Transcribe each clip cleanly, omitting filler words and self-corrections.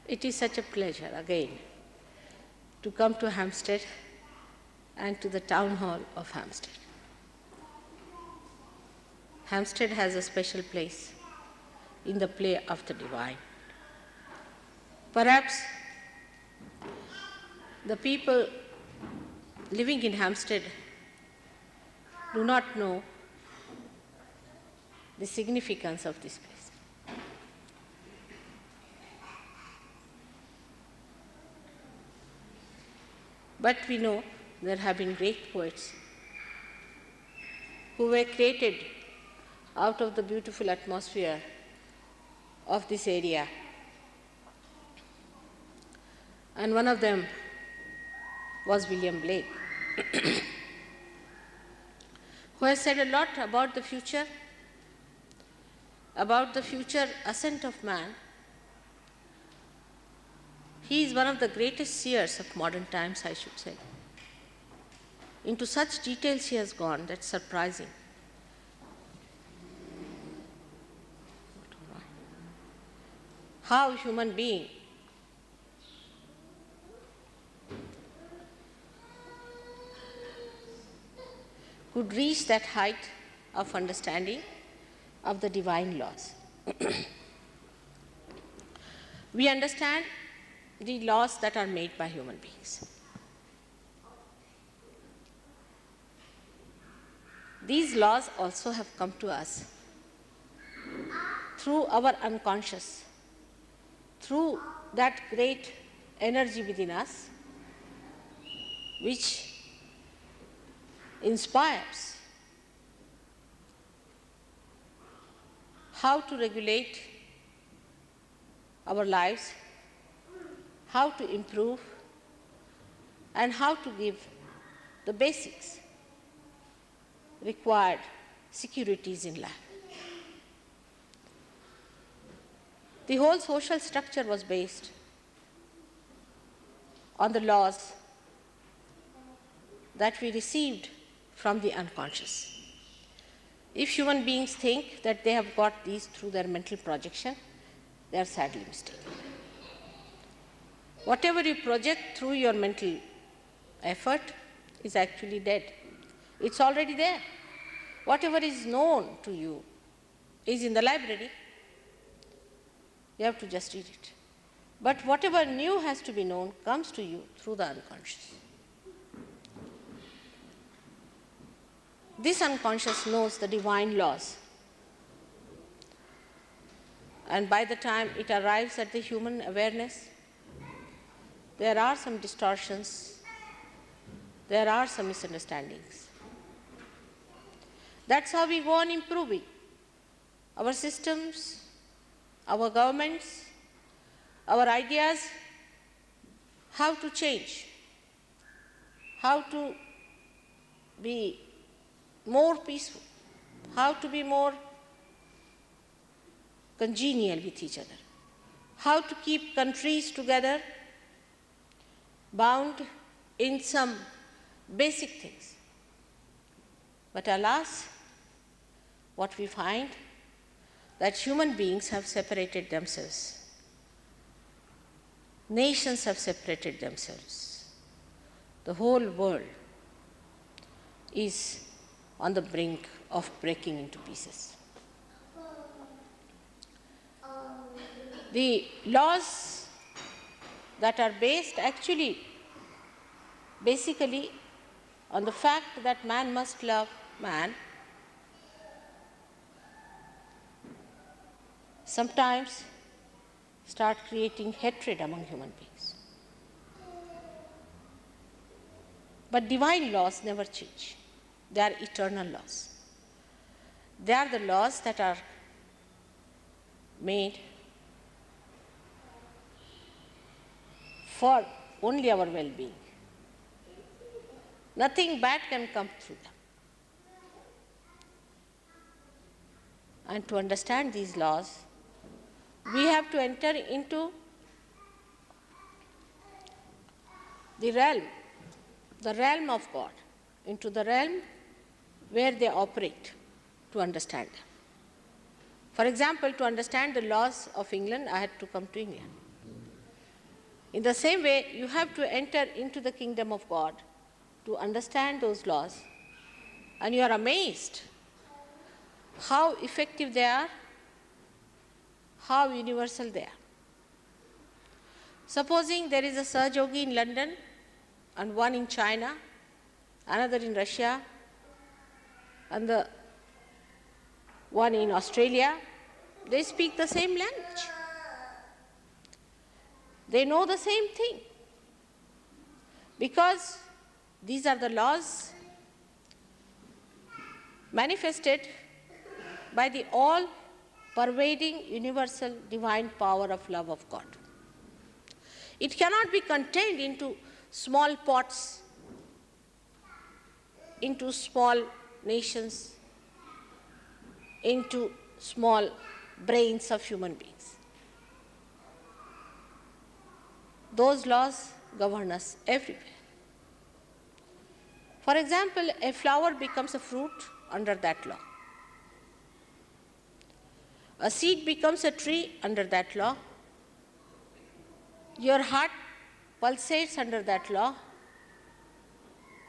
It is such a pleasure again to come to Hampstead and to the Town Hall of Hampstead. Hampstead has a special place in the play of the divine. Perhaps the people living in Hampstead do not know the significance of this place. But we know there have been great poets who were created out of the beautiful atmosphere of this area. And one of them was William Blake, who has said a lot about the future ascent of man. He is one of the greatest seers of modern times, I should say. Into such details he has gone, that's surprising. How a human being could reach that height of understanding of the divine laws. We understand the laws that are made by human beings. These laws also have come to us through our unconscious, through that great energy within us which inspires how to regulate our lives, how to improve, and how to give the basics required securities in life. The whole social structure was based on the laws that we received from the unconscious. If human beings think that they have got these through their mental projection, they are sadly mistaken. Whatever you project through your mental effort is actually dead. It's already there. Whatever is known to you is in the library. You have to just read it. But whatever new has to be known comes to you through the unconscious. This unconscious knows the divine laws. And by the time it arrives at the human awareness, there are some distortions, there are some misunderstandings. That's how we go on improving our systems, our governments, our ideas, how to change, how to be more peaceful, how to be more congenial with each other, how to keep countries together, bound in some basic things. But alas, what we find that human beings have separated themselves. Nations have separated themselves. The whole world is on the brink of breaking into pieces. The laws that are based basically on the fact that man must love man, sometimes start creating hatred among human beings. But divine laws never change. They are eternal laws. They are the laws that are made for only our well-being. Nothing bad can come through them. and to understand these laws, we have to enter into the realm of God, into the realm where they operate, to understand them. For example, to understand the laws of England, I had to come to England. In the same way, you have to enter into the kingdom of God to understand those laws, and you are amazed how effective they are, how universal they are. Supposing there is a Sahaj Yogi in London and one in China, another in Russia, and the one in Australia, they speak the same language. They know the same thing, because these are the laws manifested by the all-pervading, universal, divine power of love of God. It cannot be contained into small pots, into small nations, into small brains of human beings. Those laws govern us everywhere. For example, a flower becomes a fruit under that law. A seed becomes a tree under that law. Your heart pulsates under that law.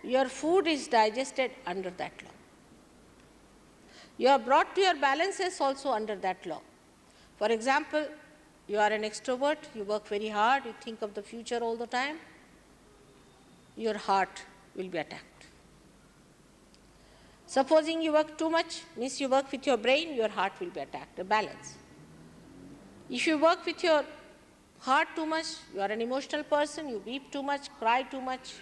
Your food is digested under that law. You are brought to your balances also under that law. For example, you are an extrovert, you work very hard, you think of the future all the time, your heart will be attacked. Supposing you work too much, means you work with your brain, your heart will be attacked, a balance. If you work with your heart too much, you are an emotional person, you weep too much, cry too much,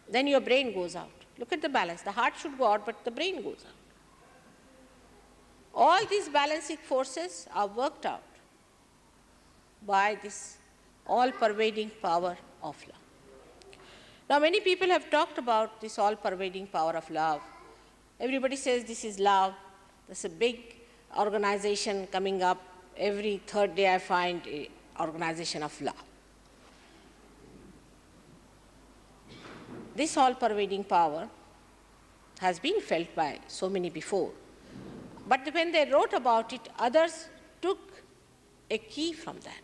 then your brain goes out. Look at the balance. The heart should go out, but the brain goes out. All these balancing forces are worked out by this all-pervading power of love. Now, many people have talked about this all-pervading power of love. Everybody says this is love. There's a big organization coming up. Every third day I find an organization of love. This all-pervading power has been felt by so many before. But when they wrote about it, others took a key from that,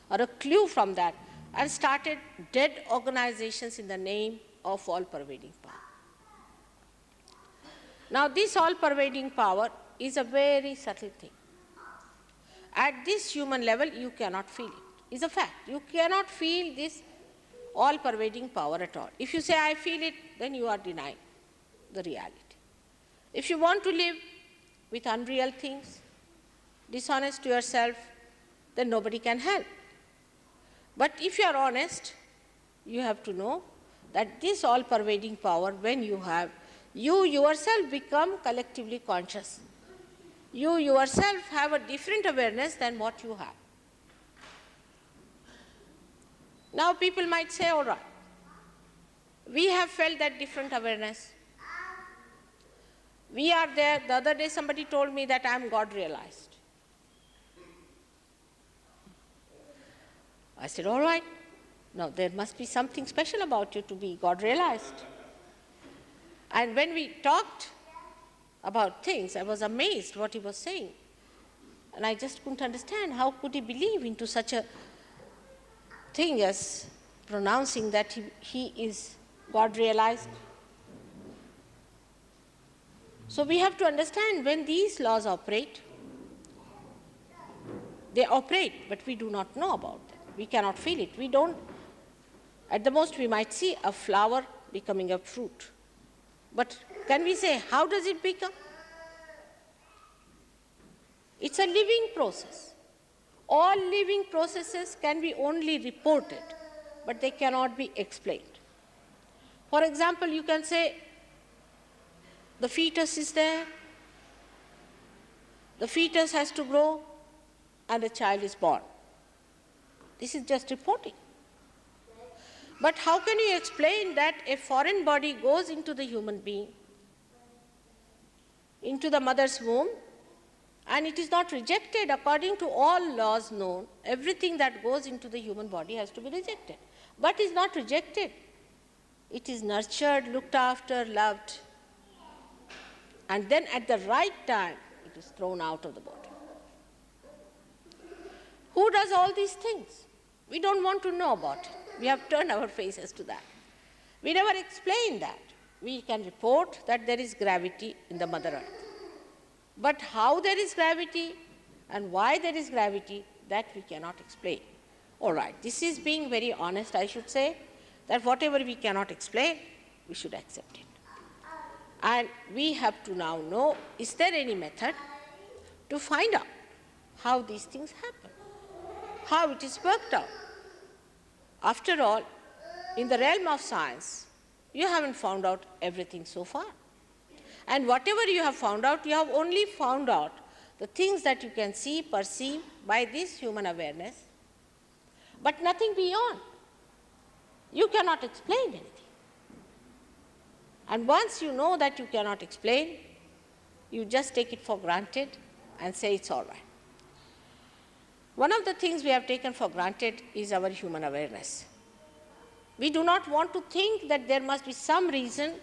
or a clue from that, and started dead organizations in the name of all-pervading power. Now, this all-pervading power is a very subtle thing. At this human level, you cannot feel it. It's a fact. You cannot feel this all-pervading power at all. If you say, I feel it, then you are denying the reality. If you want to live with unreal things, dishonest to yourself, then nobody can help. But if you are honest, you have to know that this all-pervading power, when you have, you yourself become collectively conscious. You yourself have a different awareness than what you have. Now people might say, all right, we have felt that different awareness. We are there. The other day somebody told me that I am God-realized. I said, all right, now there must be something special about you to be God-realized. And when we talked about things, I was amazed what he was saying. And I just couldn't understand how could he believe into such a thing as pronouncing that he is God-realized. So we have to understand when these laws operate, they operate, but we do not know about them. We cannot feel it. We don't, at the most we might see a flower becoming a fruit. But can we say, how does it become? It's a living process. All living processes can be only reported, but they cannot be explained. For example, you can say, the fetus is there, the fetus has to grow, and a child is born. This is just reporting. But how can you explain that a foreign body goes into the human being, into the mother's womb, and it is not rejected according to all laws known. Everything that goes into the human body has to be rejected, but is not rejected. It is nurtured, looked after, loved, and then at the right time, it is thrown out of the body. Who does all these things? We don't want to know about it. We have turned our faces to that. We never explain that. We can report that there is gravity in the Mother Earth. But how there is gravity and why there is gravity, that we cannot explain. All right, this is being very honest, I should say, that whatever we cannot explain, we should accept it. And we have to now know, is there any method to find out how these things happen, how it is worked out? After all, in the realm of science, you haven't found out everything so far. And whatever you have found out, you have only found out the things that you can see, perceive by this human awareness, but nothing beyond. You cannot explain anything. And once you know that you cannot explain, you just take it for granted and say it's all right. One of the things we have taken for granted is our human awareness. We do not want to think that there must be some reason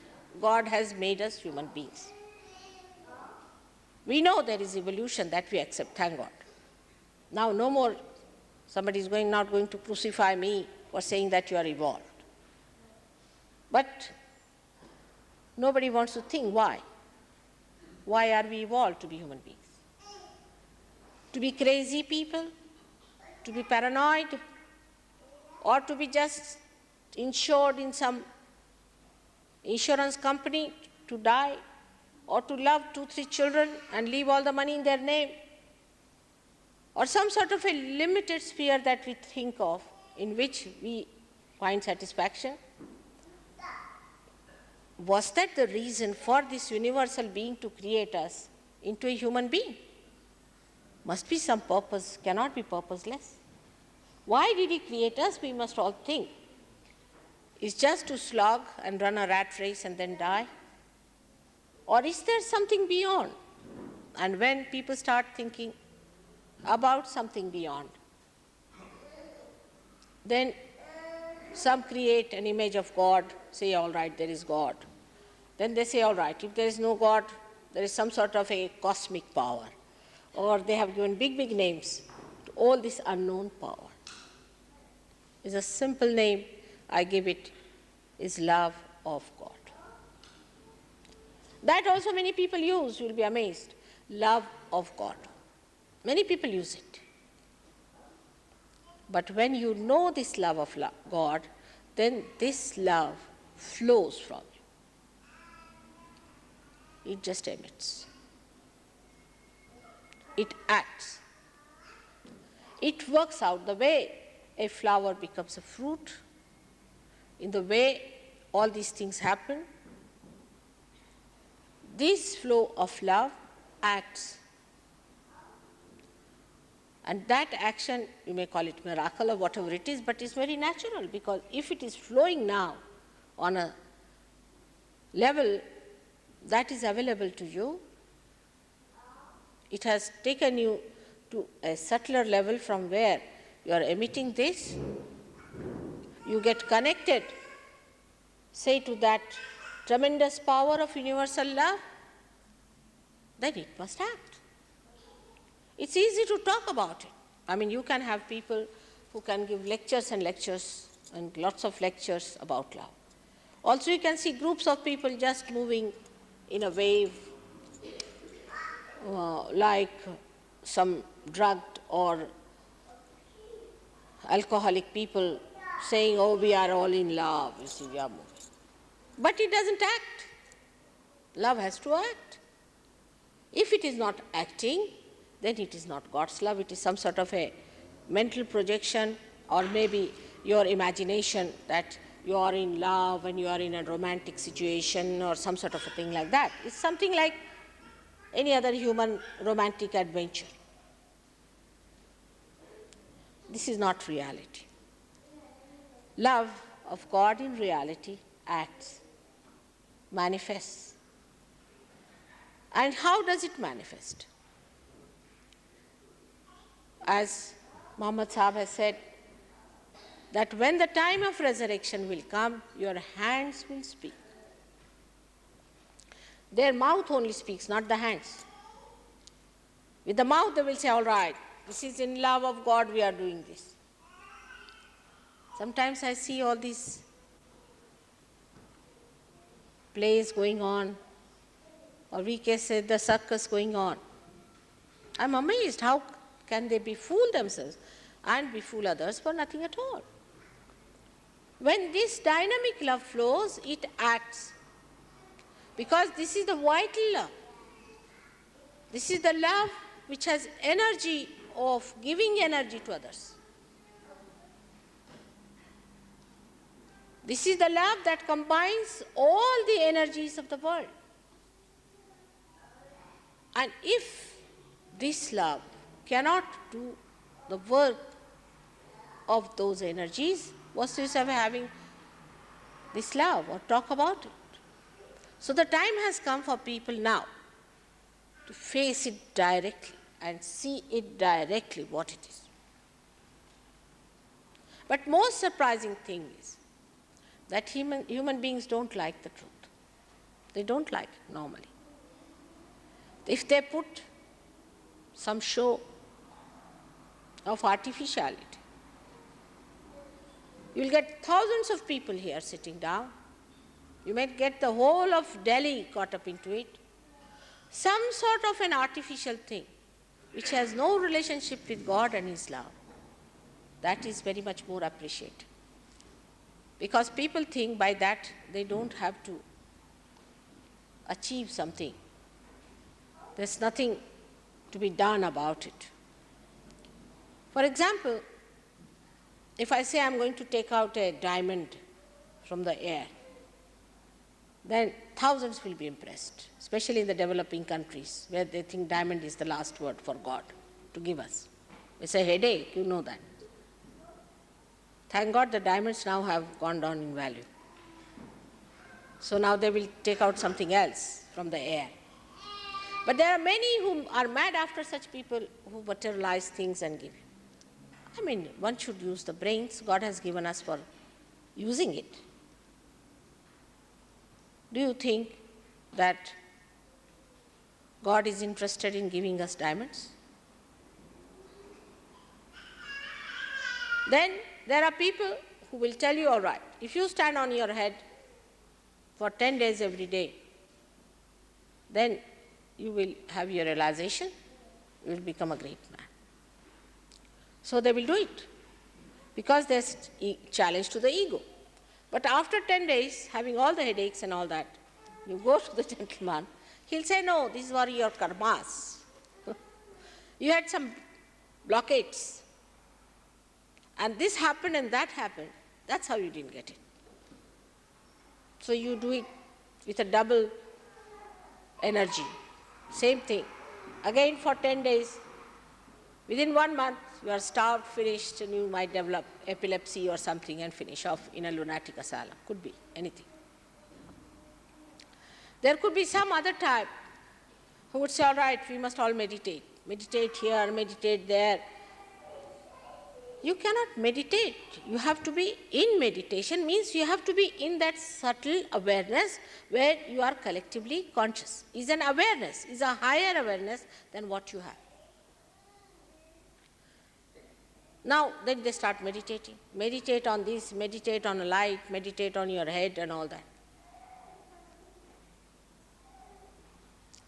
God has made us human beings. We know there is evolution, that we accept, thank God. Now no more somebody is not going to crucify me for saying that you are evolved. But nobody wants to think why. Why are we evolved to be human beings? To be crazy people? To be paranoid? Or to be just insured in some insurance company to die? Or to love 2-3 children and leave all the money in their name? Or some sort of a limited sphere that we think of in which we find satisfaction? Was that the reason for this universal being to create us into a human being? Must be some purpose, cannot be purposeless. Why did he create us, we must all think? Is just to slog and run a rat race and then die? Or is there something beyond? And when people start thinking about something beyond, then some create an image of God, say, all right, there is God. Then they say, all right, if there is no God, there is some sort of a cosmic power. Or they have given big, big names to all this unknown power. It's a simple name, I give it, is love of God. That also many people use, you will be amazed. Love of God. Many people use it. But when you know this love of God, then this love flows from you. It just emits. It acts. It works out the way a flower becomes a fruit, in the way all these things happen. This flow of love acts. And that action, you may call it miracle or whatever it is, but it's very natural, because if it is flowing now on a level that is available to you, it has taken you to a subtler level from where you are emitting this, you get connected, say, to that tremendous power of universal love, then it must act. It's easy to talk about it. I mean, you can have people who can give lectures and lectures and lots of lectures about love. Also, you can see groups of people just moving in a wave, like some drugged or alcoholic people saying, oh, we are all in love, you see, we are moving. But it doesn't act. Love has to act. If it is not acting, then it is not God's love, it is some sort of a mental projection, or maybe your imagination that you are in love and you are in a romantic situation or some sort of a thing like that. It's something like any other human romantic adventure. This is not reality. Love of God in reality acts, manifests. And how does it manifest? As Muhammad Sahib has said, that when the time of resurrection will come, your hands will speak. Their mouth only speaks, not the hands. With the mouth they will say, all right, this is in love of God we are doing this. Sometimes I see all these plays going on, or we can say the circus going on. I'm amazed, how can they befool themselves and befool others for nothing at all? When this dynamic love flows, it acts. Because this is the vital love. This is the love which has energy of giving energy to others. This is the love that combines all the energies of the world. And if this love cannot do the work of those energies, what's the use of having this love or talk about it? So the time has come for people now to face it directly and see it directly what it is. But most surprising thing is that human beings don't like the truth. They don't like it normally. If they put some show of artificiality, you will get thousands of people here sitting down. You might get the whole of Delhi caught up into it. Some sort of an artificial thing which has no relationship with God and His love. That is very much more appreciated. Because people think by that they don't have to achieve something. There's nothing to be done about it. For example, if I say I'm going to take out a diamond from the air, then thousands will be impressed, especially in the developing countries where they think diamond is the last word for God to give us. It's a headache, you know that. Thank God the diamonds now have gone down in value. So now they will take out something else from the air. But there are many who are mad after such people who materialize things and give. I mean, one should use the brains God has given us for using it. Do you think that God is interested in giving us diamonds? Then there are people who will tell you, all right, if you stand on your head for 10 days every day, then you will have your realization, you will become a great man. So they will do it because there's a challenge to the ego. But after 10 days, having all the headaches and all that, you go to the gentleman, he'll say, no, these were your karmas. You had some blockades. And this happened and that happened. That's how you didn't get it. So you do it with a double energy. Same thing. Again for 10 days. Within 1 month, you are starved, finished, and you might develop epilepsy or something and finish off in a lunatic asylum. Could be anything. There could be some other type who would say, all right, we must all meditate. Meditate here, meditate there. You cannot meditate. You have to be in meditation, means you have to be in that subtle awareness where you are collectively conscious. Is an awareness, is a higher awareness than what you have. Now, then they start meditating. Meditate on this, meditate on a light, meditate on your head and all that.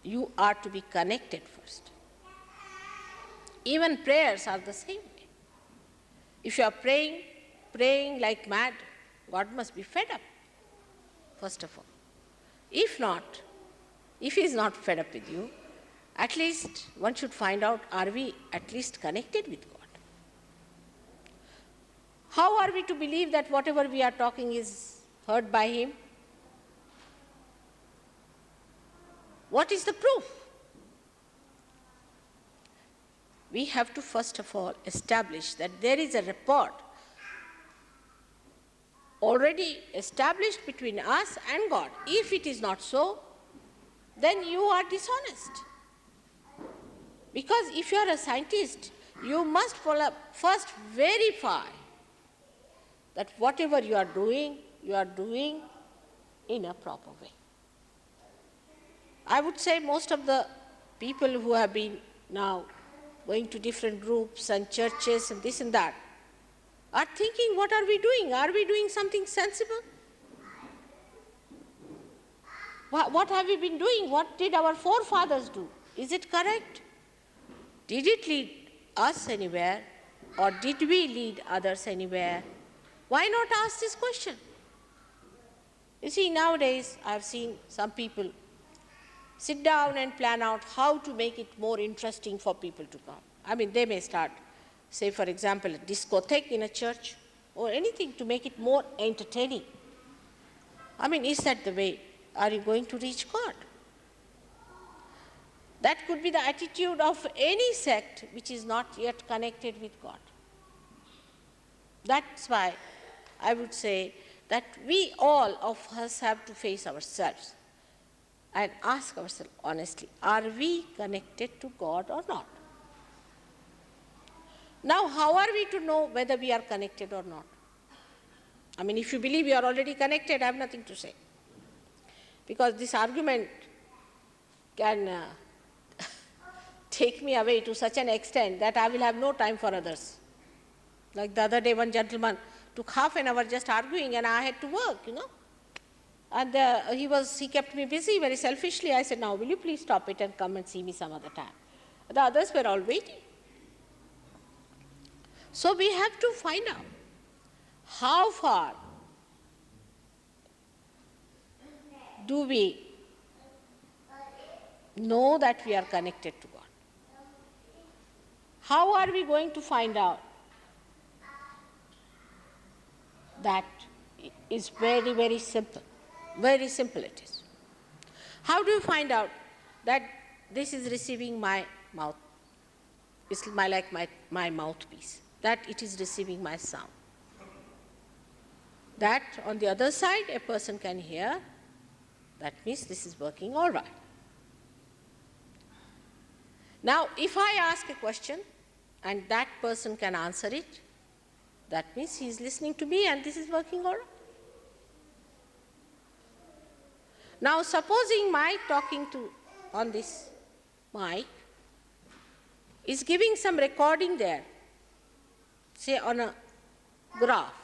You are to be connected first. Even prayers are the same way. If you are praying like mad, God must be fed up, first of all. If not, if He is not fed up with you, at least one should find out, are we at least connected with God? How are we to believe that whatever we are talking is heard by Him? What is the proof? We have to first of all establish that there is a rapport already established between us and God. If it is not so, then you are dishonest. Because if you are a scientist, you must first verify that whatever you are doing in a proper way. I would say most of the people who have been now going to different groups and churches and this and that are thinking, what are we doing? Are we doing something sensible? What have we been doing? What did our forefathers do? Is it correct? Did it lead us anywhere, or did we lead others anywhere? Why not ask this question? You see, nowadays I have seen some people sit down and plan out how to make it more interesting for people to come. I mean, they may start, say for example, a discotheque in a church or anything to make it more entertaining. I mean, is that the way? Are you going to reach God? That could be the attitude of any sect which is not yet connected with God. That's why I would say that we all of us have to face ourselves and ask ourselves honestly, are we connected to God or not? Now, how are we to know whether we are connected or not? I mean, if you believe you are already connected, I have nothing to say. Because this argument can take me away to such an extent that I will have no time for others. Like the other day, one gentleman took half an hour just arguing and I had to work, And he kept me busy very selfishly. I said, now will you please stop it and come and see me some other time? The others were all waiting. So we have to find out how far do we know that we are connected to God. How are we going to find out? That is very, very simple. Very simple it is. How do you find out that this is receiving my mouth? It's like my mouthpiece. That it is receiving my sound. That on the other side a person can hear. That means this is working all right. Now, if I ask a question and that person can answer it, that means he is listening to me and this is working all right. Now, supposing my talking on this mic is giving some recording there, say on a graph.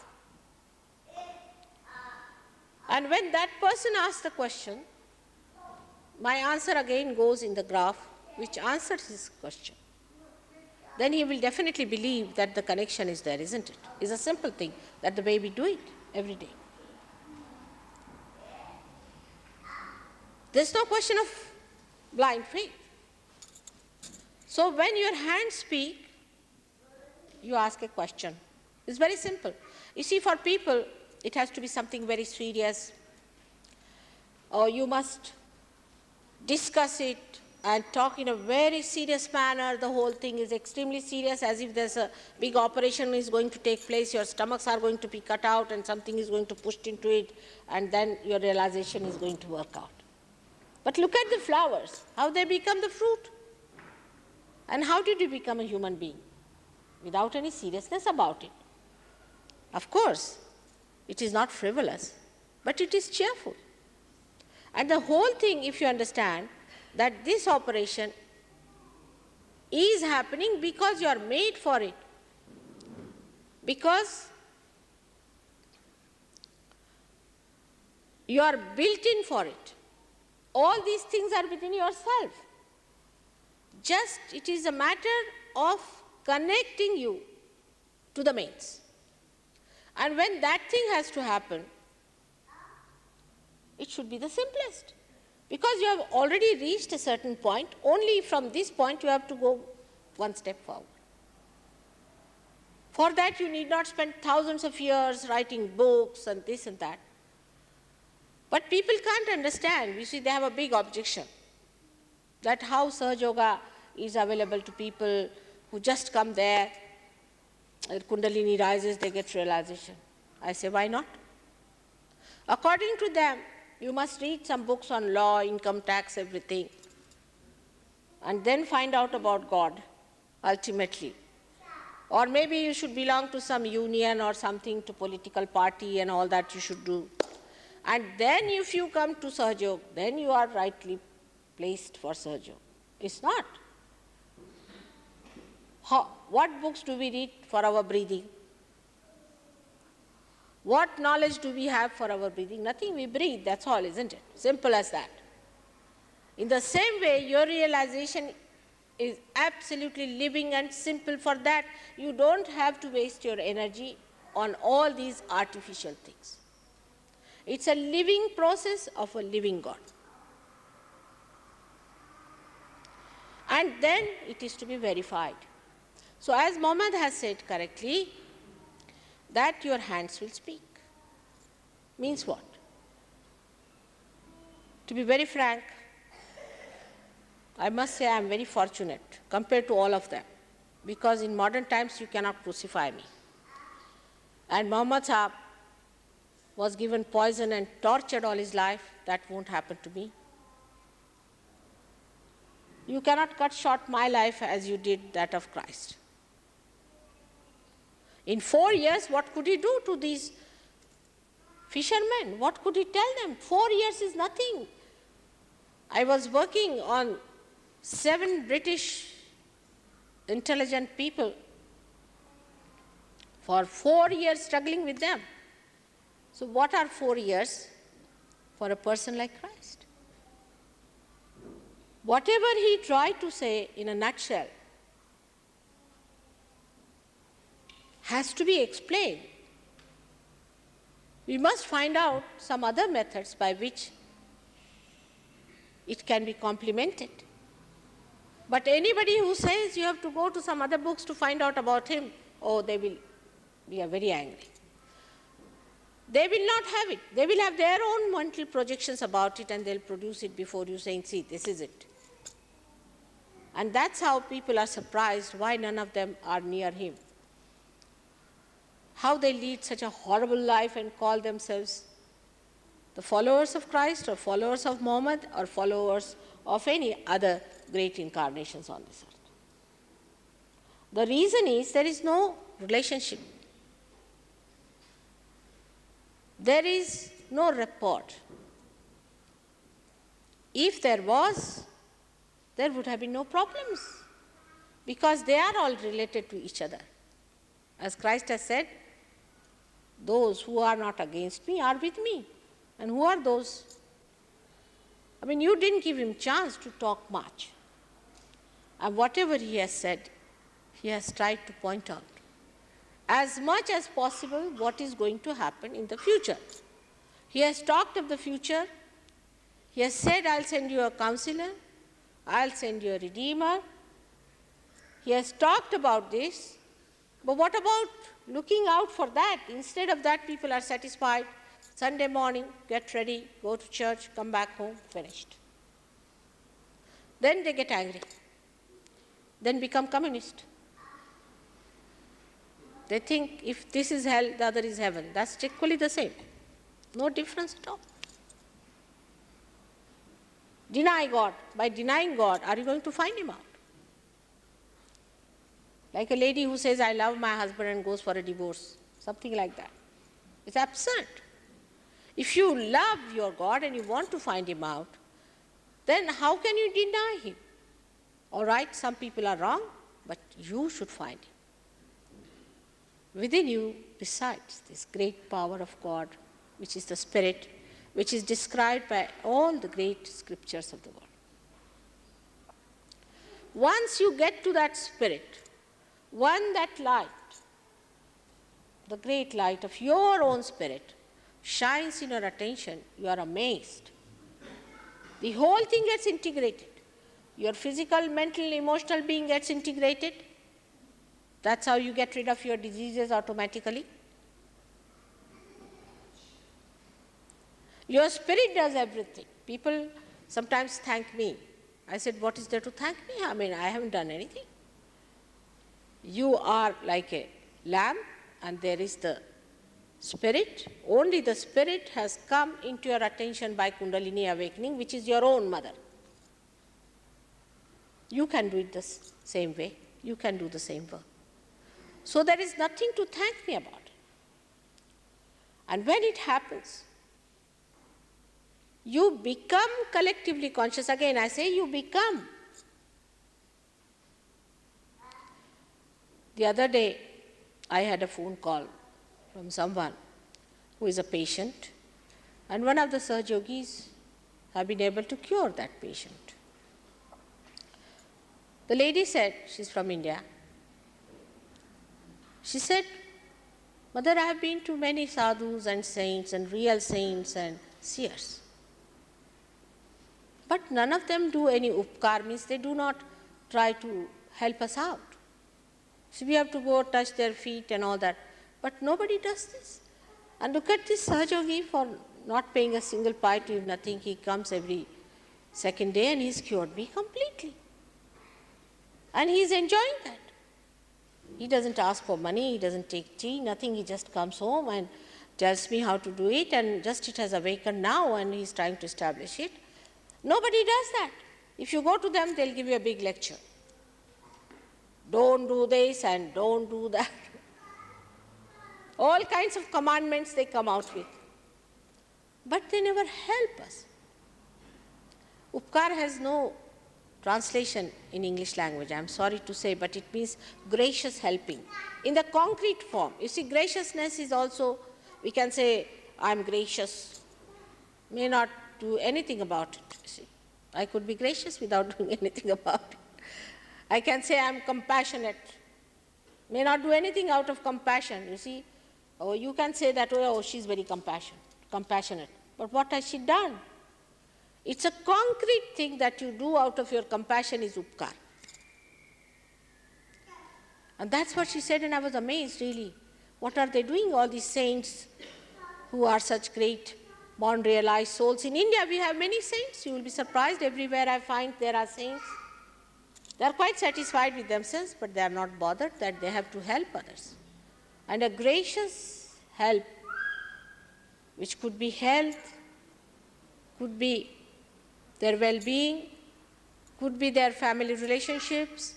And when that person asks the question, my answer again goes in the graph which answers his question. Then he will definitely believe that the connection is there, isn't it? It's a simple thing, that the way we do it every day. There's no question of blind faith. So when your hands speak, you ask a question. It's very simple. You see, for people, it has to be something very serious, or you must discuss it and talk in a very serious manner. The whole thing is extremely serious, as if there's a big operation is going to take place, your stomachs are going to be cut out and something is going to push into it, and then your realization is going to work out. But look at the flowers, how they become the fruit. And how did you become a human being? Without any seriousness about it. Of course, it is not frivolous, but it is cheerful. And the whole thing, if you understand, that this operation is happening because you are made for it. Because you are built in for it. All these things are within yourself. Just it is a matter of connecting you to the mains. And when that thing has to happen, it should be the simplest. Because you have already reached a certain point, only from this point you have to go one step forward. For that you need not spend thousands of years writing books and this and that. But people can't understand. You see, they have a big objection that how Sahaja Yoga is available to people who just come there, Kundalini rises, they get realization. I say, why not? According to them, You must read some books on law, income tax, everything, and then find out about God, ultimately. Or maybe you should belong to some union or something, to political party and all that you should do. And then if you come to Sahaja Yoga, then you are rightly placed for Sahaja Yoga. It's not. What books do we read for our breathing? What knowledge do we have for our breathing? Nothing, we breathe, that's all, isn't it? Simple as that. In the same way, your realization is absolutely living and simple. For that, you don't have to waste your energy on all these artificial things. It's a living process of a living God. And then it is to be verified. So as Mohammed has said correctly, that your hands will speak. Means what? To be very frank, I must say I am very fortunate compared to all of them, because in modern times you cannot crucify me. And Muhammad Sahib was given poison and tortured all his life. That won't happen to me. You cannot cut short my life as you did that of Christ. In 4 years, what could he do to these fishermen? What could he tell them? 4 years is nothing. I was working on 7 British intelligent people for 4 years, struggling with them. So what are 4 years for a person like Christ? Whatever he tried to say in a nutshell has to be explained. We must find out some other methods by which it can be complemented. But anybody who says you have to go to some other books to find out about him, oh, they will be very angry. They will not have it. They will have their own mental projections about it, and they'll produce it before you, saying, see, this is it. And that's how people are surprised why none of them are near him. How they lead such a horrible life and call themselves the followers of Christ or followers of Muhammad or followers of any other great incarnations on this earth. The reason is there is no relationship. There is no rapport. If there was, there would have been no problems, because they are all related to each other. As Christ has said, those who are not against me are with me. And who are those? I mean, you didn't give him chance to talk much. And whatever he has said, he has tried to point out as much as possible what is going to happen in the future. He has talked of the future. He has said, I'll send you a counselor, I'll send you a redeemer. He has talked about this, but what about looking out for that? Instead of that, people are satisfied. Sunday morning, get ready, go to church, come back home, finished. Then they get angry, then become communist. They think if this is hell, the other is heaven. That's equally the same. No difference at all. Deny God. By denying God, are you going to find him out? Like a lady who says, I love my husband and goes for a divorce. Something like that. It's absurd. If you love your God and you want to find him out, then how can you deny him? All right, some people are wrong, but you should find him. Within you resides this great power of God, which is the Spirit, which is described by all the great scriptures of the world. Once you get to that Spirit, that light, the great light of your own spirit, shines in your attention, you are amazed. The whole thing gets integrated. Your physical, mental, emotional being gets integrated. That's how you get rid of your diseases automatically. Your spirit does everything. People sometimes thank me. I said, what is there to thank me? I mean, I haven't done anything. You are like a lamp, and there is the Spirit, only the spirit has come into your attention by Kundalini awakening, which is your own mother. You can do it the same way. You can do the same work. So there is nothing to thank me about. And when it happens, you become collectively conscious. Again, I say you become. The other day, I had a phone call from someone who is a patient, and one of the Sahaj Yogis have been able to cure that patient. The lady said, she's from India, she said, Mother, I have been to many sadhus and saints and real saints and seers. But none of them do any upkar, means they do not try to help us out. So we have to go touch their feet and all that. But nobody does this. And look at this Sahaj Yogi, for not paying a single pi to him, nothing. He comes every second day and he's cured me completely. And he's enjoying that. He doesn't ask for money, he doesn't take tea, nothing. He just comes home and tells me how to do it, and just it has awakened now and he's trying to establish it. Nobody does that. If you go to them, they'll give you a big lecture. Don't do this and don't do that. All kinds of commandments they come out with. But they never help us. Upkar has no translation in English language, I'm sorry to say, but it means gracious helping. In the concrete form, you see, graciousness is also, we can say, I'm gracious, may not do anything about it, you see. I could be gracious without doing anything about it. I can say I'm compassionate, may not do anything out of compassion, you see. Or you can say that, oh, she's very compassionate. But what has she done? It's a concrete thing that you do out of your compassion is upkar. And that's what she said, and I was amazed, really. What are they doing, all these saints who are such great born realized souls? In India, we have many saints. You will be surprised, everywhere I find there are saints. They are quite satisfied with themselves, but they are not bothered that they have to help others. And a gracious help, which could be health, could be their well-being, could be their family relationships,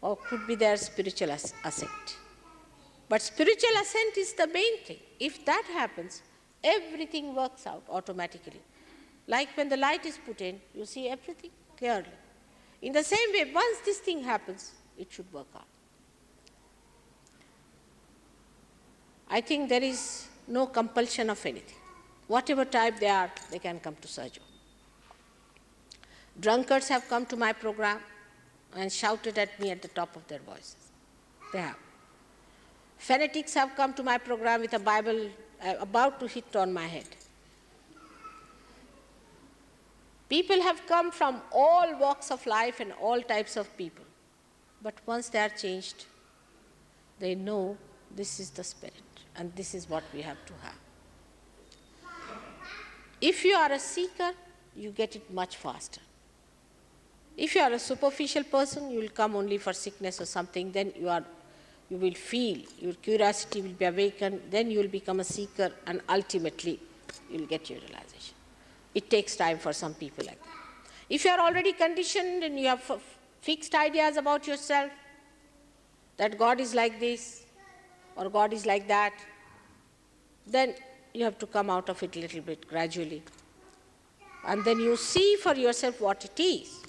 or could be their spiritual ascent. But spiritual ascent is the main thing. If that happens, everything works out automatically. Like when the light is put in, you see everything clearly. In the same way, once this thing happens, it should work out. I think there is no compulsion of anything. Whatever type they are, they can come to Sahaj Yoga. Drunkards have come to my program and shouted at me at the top of their voices. They have. Fanatics have come to my program with a Bible about to hit on my head. People have come from all walks of life and all types of people. But once they are changed, they know this is the spirit and this is what we have to have. If you are a seeker, you get it much faster. If you are a superficial person, you will come only for sickness or something, then you will feel, your curiosity will be awakened, then you will become a seeker, and ultimately you will get your realization. It takes time for some people like that. If you are already conditioned and you have fixed ideas about yourself, that God is like this or God is like that, then you have to come out of it a little bit gradually. And then you see for yourself what it is.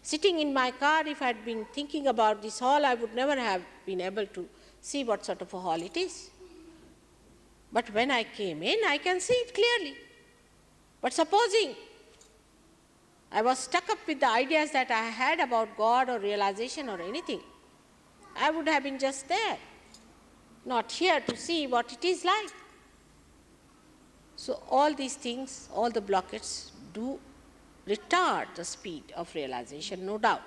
Sitting in my car, if I had been thinking about this hall, I would never have been able to see what sort of a hall it is. But when I came in, I can see it clearly. But supposing I was stuck up with the ideas that I had about God or realization or anything, I would have been just there, not here to see what it is like. So all these things, all the blockades do retard the speed of realization, no doubt.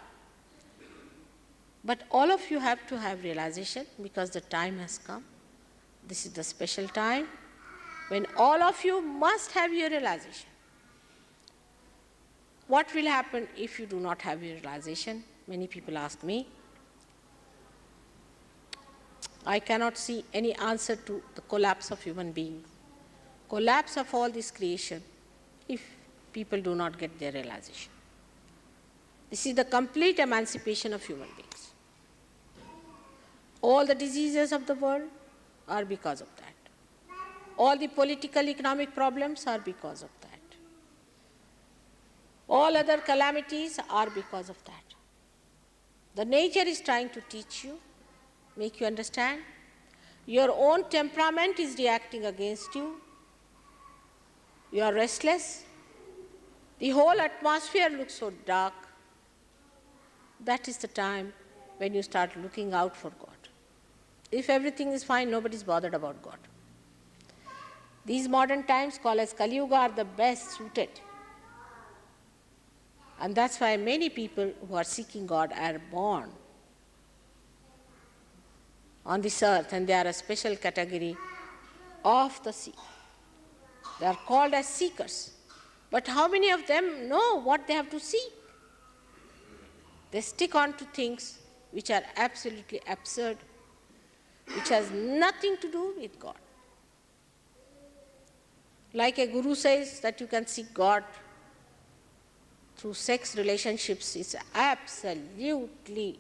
But all of you have to have realization because the time has come. This is the special time when all of you must have your realization. What will happen if you do not have your realization? Many people ask me. I cannot see any answer to the collapse of human beings, collapse of all this creation, if people do not get their realization. This is the complete emancipation of human beings. All the diseases of the world are because of that. All the political, economic problems are because of that. All other calamities are because of that. The nature is trying to teach you, make you understand. Your own temperament is reacting against you. You are restless. The whole atmosphere looks so dark. That is the time when you start looking out for God. If everything is fine, nobody is bothered about God. These modern times, called as Kali Yuga, are the best suited. And that's why many people who are seeking God are born on this earth, and they are a special category of the sea. They are called as seekers. But how many of them know what they have to seek? They stick on to things which are absolutely absurd, which has nothing to do with God. Like a guru says that you can seek God through sex relationships, is absolutely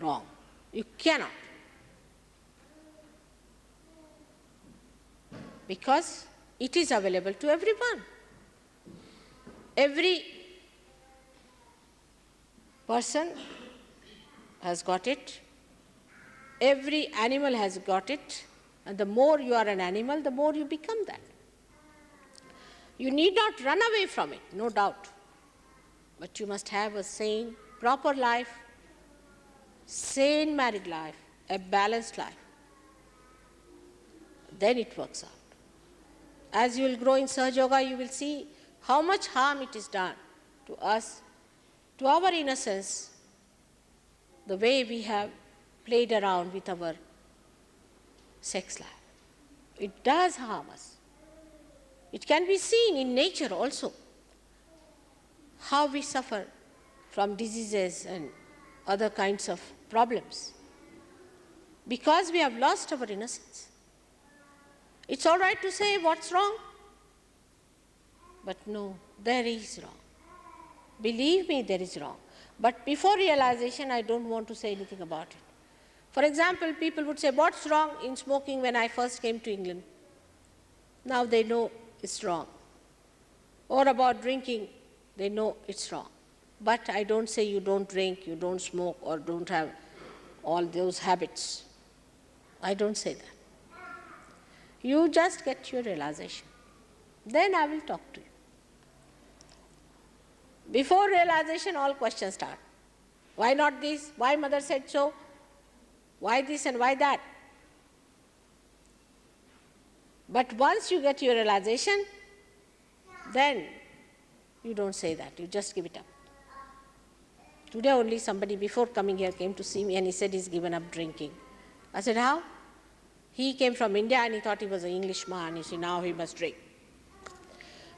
wrong. You cannot. Because it is available to everyone. Every person has got it. Every animal has got it. And the more you are an animal, the more you become that. You need not run away from it, no doubt. But you must have a sane, proper life, sane married life, a balanced life. Then it works out. As you will grow in Sahaja Yoga, you will see how much harm it is done to us, to our innocence, the way we have played around with our sex life. It does harm us. It can be seen in nature also, how we suffer from diseases and other kinds of problems because we have lost our innocence. It's all right to say what's wrong, but no, there is wrong. Believe me, there is wrong. But before realization, I don't want to say anything about it. For example, people would say, what's wrong in smoking when I first came to England? Now they know it's wrong. Or about drinking, they know it's wrong. But I don't say you don't drink, you don't smoke, or don't have all those habits. I don't say that. You just get your realization. Then I will talk to you. Before realization, all questions start. Why not this? Why mother said so? Why this and why that? But once you get your realization, then you don't say that. You just give it up. Today only somebody before coming here came to see me and he said he's given up drinking. I said, how? He came from India and he thought he was an Englishman. You see, now he must drink.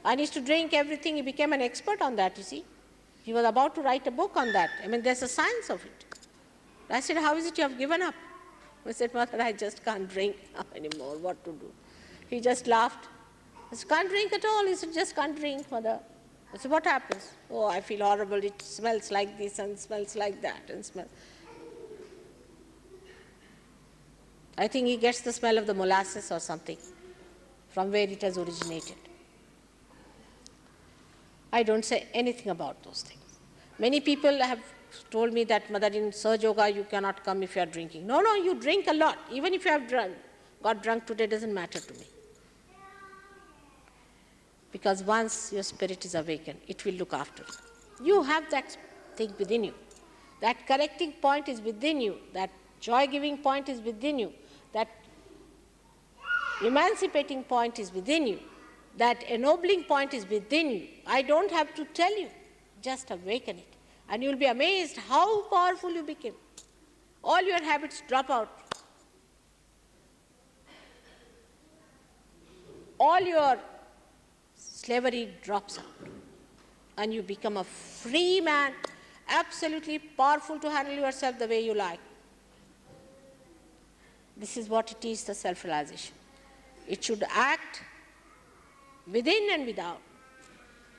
And he used to drink everything. He became an expert on that, you see. He was about to write a book on that. I mean, there's a science of it. I said, how is it you have given up? I said, mother, I just can't drink anymore. What to do? He just laughed. I said, can't drink at all. He said, just can't drink, mother. I said, what happens? Oh, I feel horrible. It smells like this and smells like that and smells. I think he gets the smell of the molasses or something from where it has originated. I don't say anything about those things. Many people have told me that, mother, in Sahaja Yoga you cannot come if you are drinking. No, you drink a lot. Even if you have got drunk today, doesn't matter to me. Because once your spirit is awakened, it will look after you. You have that thing within you. That correcting point is within you. That joy-giving point is within you. That emancipating point is within you. That ennobling point is within you. I don't have to tell you. Just awaken it. And you'll be amazed how powerful you became. All your habits drop out. All your slavery drops out. And you become a free man, absolutely powerful to handle yourself the way you like. This is what it is, the self-realization. It should act within and without.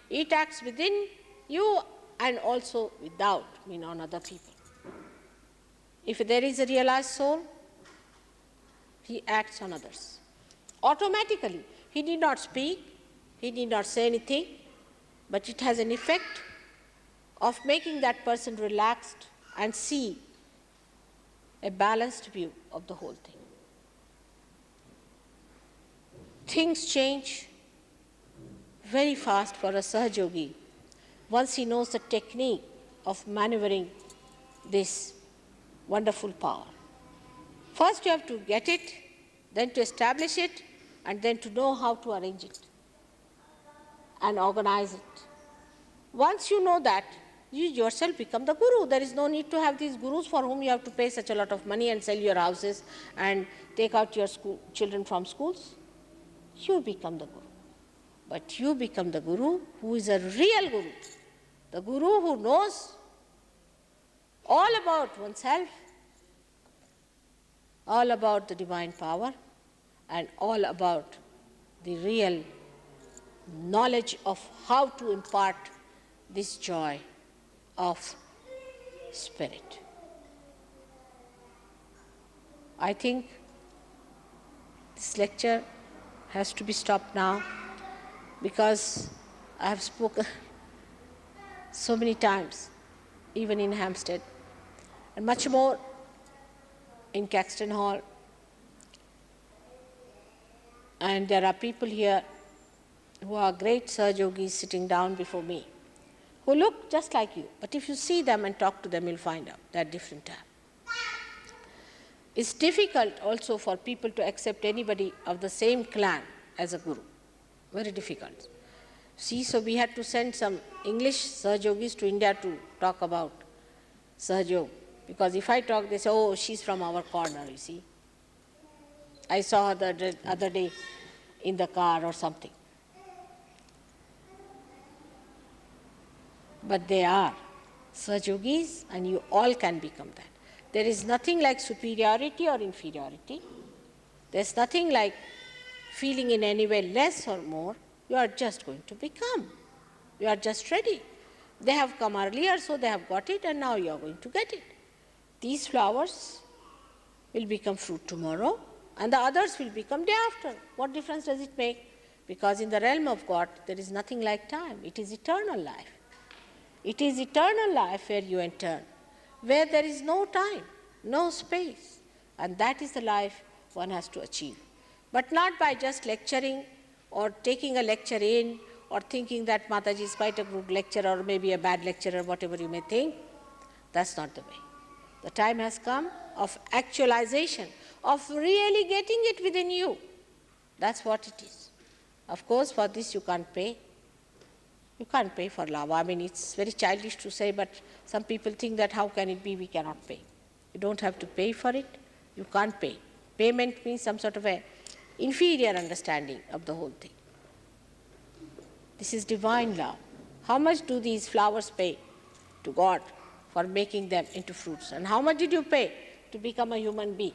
It acts within you and also without, mean on other people. If there is a realized soul, he acts on others. Automatically, he need not speak, he need not say anything, but it has an effect of making that person relaxed and see a balanced view of the whole thing. Things change very fast for a Sahaja-yogi once he knows the technique of maneuvering this wonderful power. First you have to get it, then to establish it, and then to know how to arrange it and organize it. Once you know that, you yourself become the guru. There is no need to have these gurus for whom you have to pay such a lot of money and sell your houses and take out your children from schools. You become the guru. But you become the guru who is a real guru, the guru who knows all about oneself, all about the divine power, and all about the real knowledge of how to impart this joy of spirit. I think this lecture has to be stopped now because I have spoken so many times, even in Hampstead, and much more in Caxton Hall. And there are people here who are great Sahaja-yogis sitting down before me, who look just like you. But if you see them and talk to them, you'll find out they're different type. It's difficult also for people to accept anybody of the same clan as a guru. Very difficult. See, so we had to send some English Sahaja-yogis to India to talk about Sahaja-yoga. Because if I talk, they say, oh, she's from our corner, you see. I saw her the other day in the car or something. But they are Sahaja-yogis, and you all can become that. There is nothing like superiority or inferiority. There's nothing like feeling in any way less or more. You are just going to become. You are just ready. They have come earlier, so they have got it, and now you are going to get it. These flowers will become fruit tomorrow, and the others will become day after. What difference does it make? Because in the realm of God, there is nothing like time. It is eternal life. It is eternal life where you enter, where there is no time, no space. And that is the life one has to achieve. But not by just lecturing or taking a lecture in or thinking that Mataji is quite a good lecturer or maybe a bad lecturer, whatever you may think. That's not the way. The time has come of actualization, of really getting it within you. That's what it is. Of course, for this you can't pay. You can't pay for lava. I mean, it's very childish to say, but some people think that how can it be we cannot pay. You don't have to pay for it. You can't pay. Payment means some sort of a inferior understanding of the whole thing. This is divine love. How much do these flowers pay to God for making them into fruits? And how much did you pay to become a human being?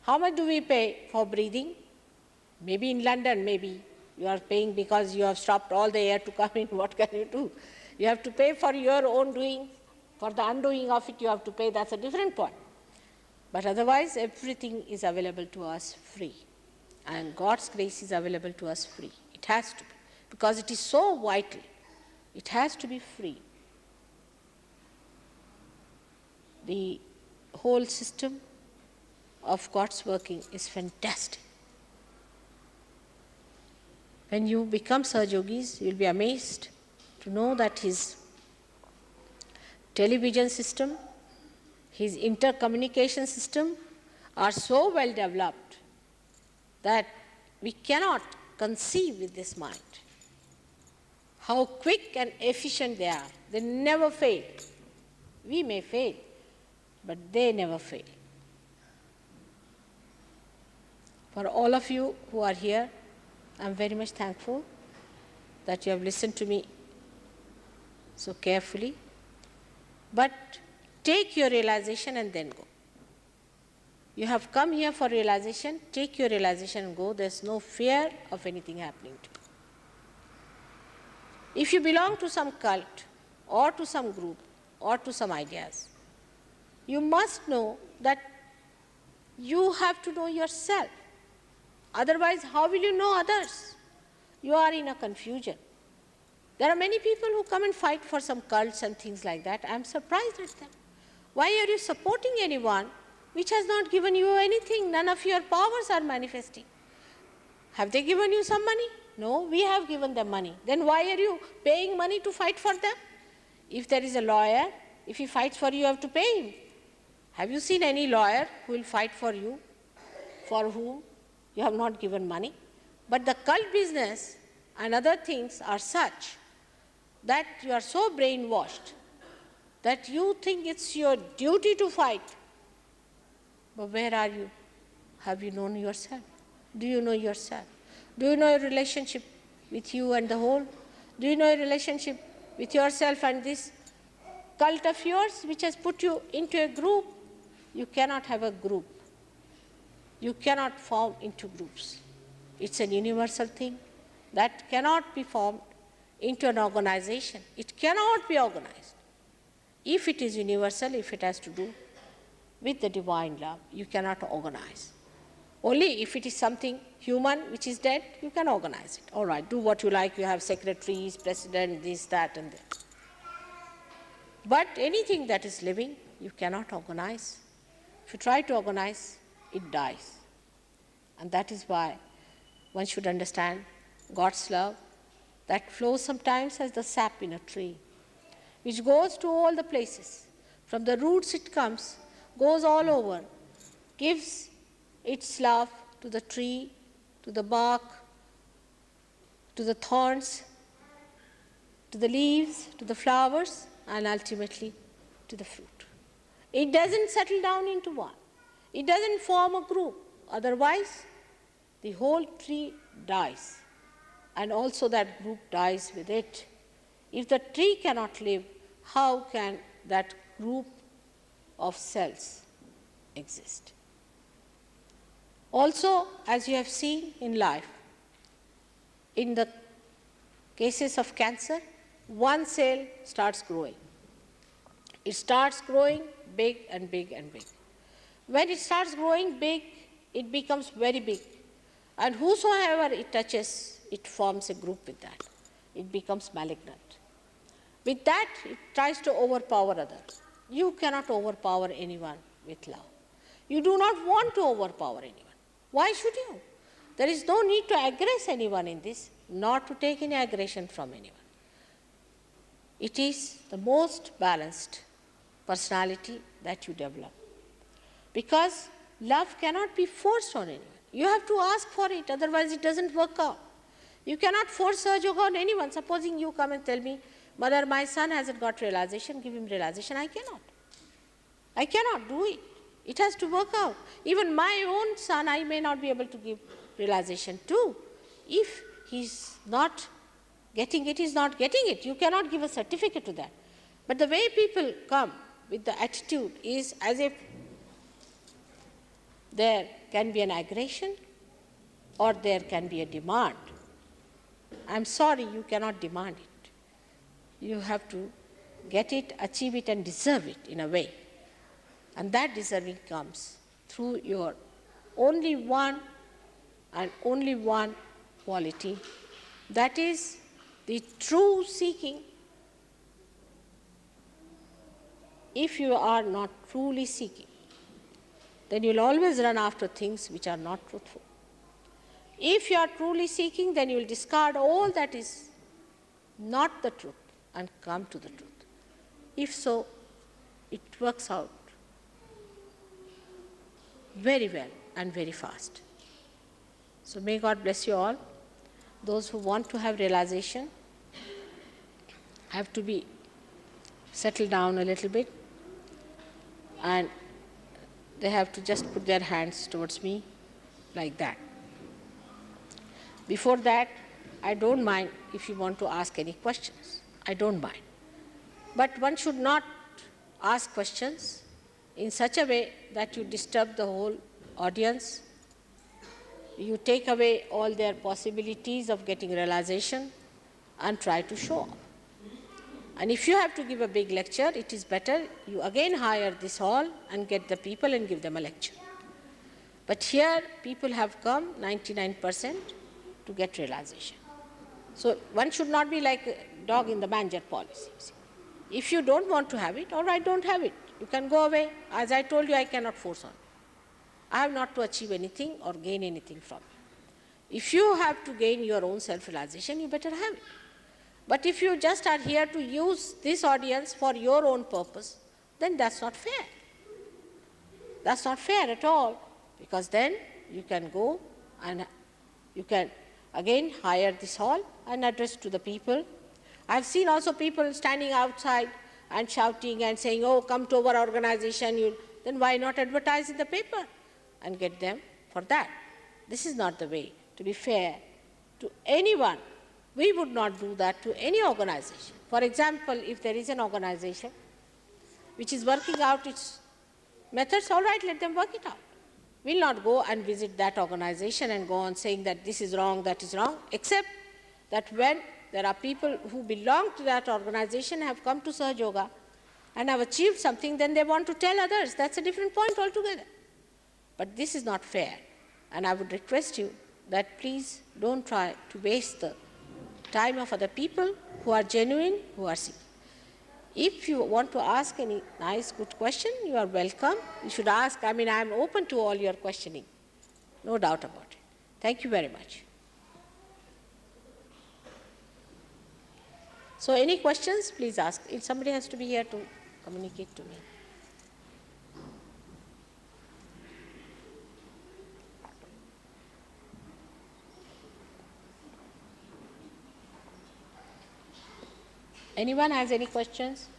How much do we pay for breathing? Maybe in London, maybe you are paying because you have stopped all the air to come in. What can you do? You have to pay for your own doing. For the undoing of it, you have to pay. That's a different point. But otherwise, everything is available to us free. And God's grace is available to us free. It has to be. Because it is so vital. It has to be free. The whole system of God's working is fantastic. When you become Sahaja-yogis, you will be amazed to know that his television system, his intercommunication system are so well developed that we cannot conceive with this mind how quick and efficient they are. They never fail. We may fail, but they never fail. For all of you who are here, I am very much thankful that you have listened to me so carefully. But take your realization and then go. You have come here for realization, take your realization and go. There's no fear of anything happening to you. If you belong to some cult or to some group or to some ideas, you must know that you have to know yourself. Otherwise, how will you know others? You are in a confusion. There are many people who come and fight for some cults and things like that. I am surprised at them. Why are you supporting anyone which has not given you anything? None of your powers are manifesting. Have they given you some money? No, we have given them money. Then why are you paying money to fight for them? If there is a lawyer, if he fights for you, you have to pay him. Have you seen any lawyer who will fight for you, for whom you have not given money? But the cult business and other things are such that you are so brainwashed that you think it's your duty to fight. But where are you? Have you known yourself? Do you know yourself? Do you know your relationship with you and the whole? Do you know your relationship with yourself and this cult of yours which has put you into a group? You cannot have a group. You cannot form into groups. It's a universal thing that cannot be formed into an organization. It cannot be organized. If it is universal, if it has to do with the divine love, you cannot organize. Only if it is something human which is dead, you can organize it. All right, do what you like. You have secretaries, president, this, that, and that. But anything that is living, you cannot organize. If you try to organize, it dies. And that is why one should understand God's love that flows sometimes as the sap in a tree, which goes to all the places. From the roots it comes, goes all over, gives its love to the tree, to the bark, to the thorns, to the leaves, to the flowers, and ultimately to the fruit. It doesn't settle down into one. It doesn't form a group. Otherwise, the whole tree dies, and also that group dies with it. If the tree cannot live, how can that group of cells exist? Also, as you have seen in life, in the cases of cancer, one cell starts growing. It starts growing big and big and big. When it starts growing big, it becomes very big. And whosoever it touches, it forms a group with that. It becomes malignant. With that, it tries to overpower others. You cannot overpower anyone with love. You do not want to overpower anyone. Why should you? There is no need to aggress anyone in this, not to take any aggression from anyone. It is the most balanced personality that you develop. Because love cannot be forced on anyone. You have to ask for it, otherwise it doesn't work out. You cannot force surge on anyone. Supposing you come and tell me, Mother, my son hasn't got realization, give him realization. I cannot. I cannot do it. It has to work out. Even my own son, I may not be able to give realization to. If he's not getting it, he's not getting it. You cannot give a certificate to that. But the way people come with the attitude is as if there can be an aggression or there can be a demand. I'm sorry, you cannot demand it. You have to get it, achieve it, and deserve it in a way. And that deserving comes through your only one and only one quality, that is the true seeking. If you are not truly seeking, then you will always run after things which are not truthful. If you are truly seeking, then you will discard all that is not the truth and come to the truth. If so, it works out very well and very fast. So may God bless you all. Those who want to have realization have to be settled down a little bit, and they have to just put their hands towards me like that. Before that, I don't mind if you want to ask any questions. I don't mind. But one should not ask questions in such a way that you disturb the whole audience, you take away all their possibilities of getting realization and try to show up. And if you have to give a big lecture, it is better you again hire this hall and get the people and give them a lecture. But here people have come 99% to get realization. So one should not be like a dog in the manger policy. If you don't want to have it, all right, don't have it. You can go away. As I told you, I cannot force on you. I have not to achieve anything or gain anything from you. If you have to gain your own self-realization, you better have it. But if you just are here to use this audience for your own purpose, then that's not fair. That's not fair at all, because then you can go and you can again hire this hall and address to the people. I've seen also people standing outside and shouting and saying, oh, come to our organization, then why not advertise in the paper and get them for that? This is not the way to be fair to anyone. We would not do that to any organization. For example, if there is an organization which is working out its methods, all right, let them work it out. We'll not go and visit that organization and go on saying that this is wrong, that is wrong, except that when there are people who belong to that organization, have come to Sahaja Yoga and have achieved something, then they want to tell others. That's a different point altogether. But this is not fair. And I would request you that please don't try to waste the time of other people who are genuine, who are seeking. If you want to ask any nice, good question, you are welcome. You should ask. I mean, I am open to all your questioning. No doubt about it. Thank you very much. So any questions, please ask. If somebody has to be here to communicate to me. Anyone has any questions?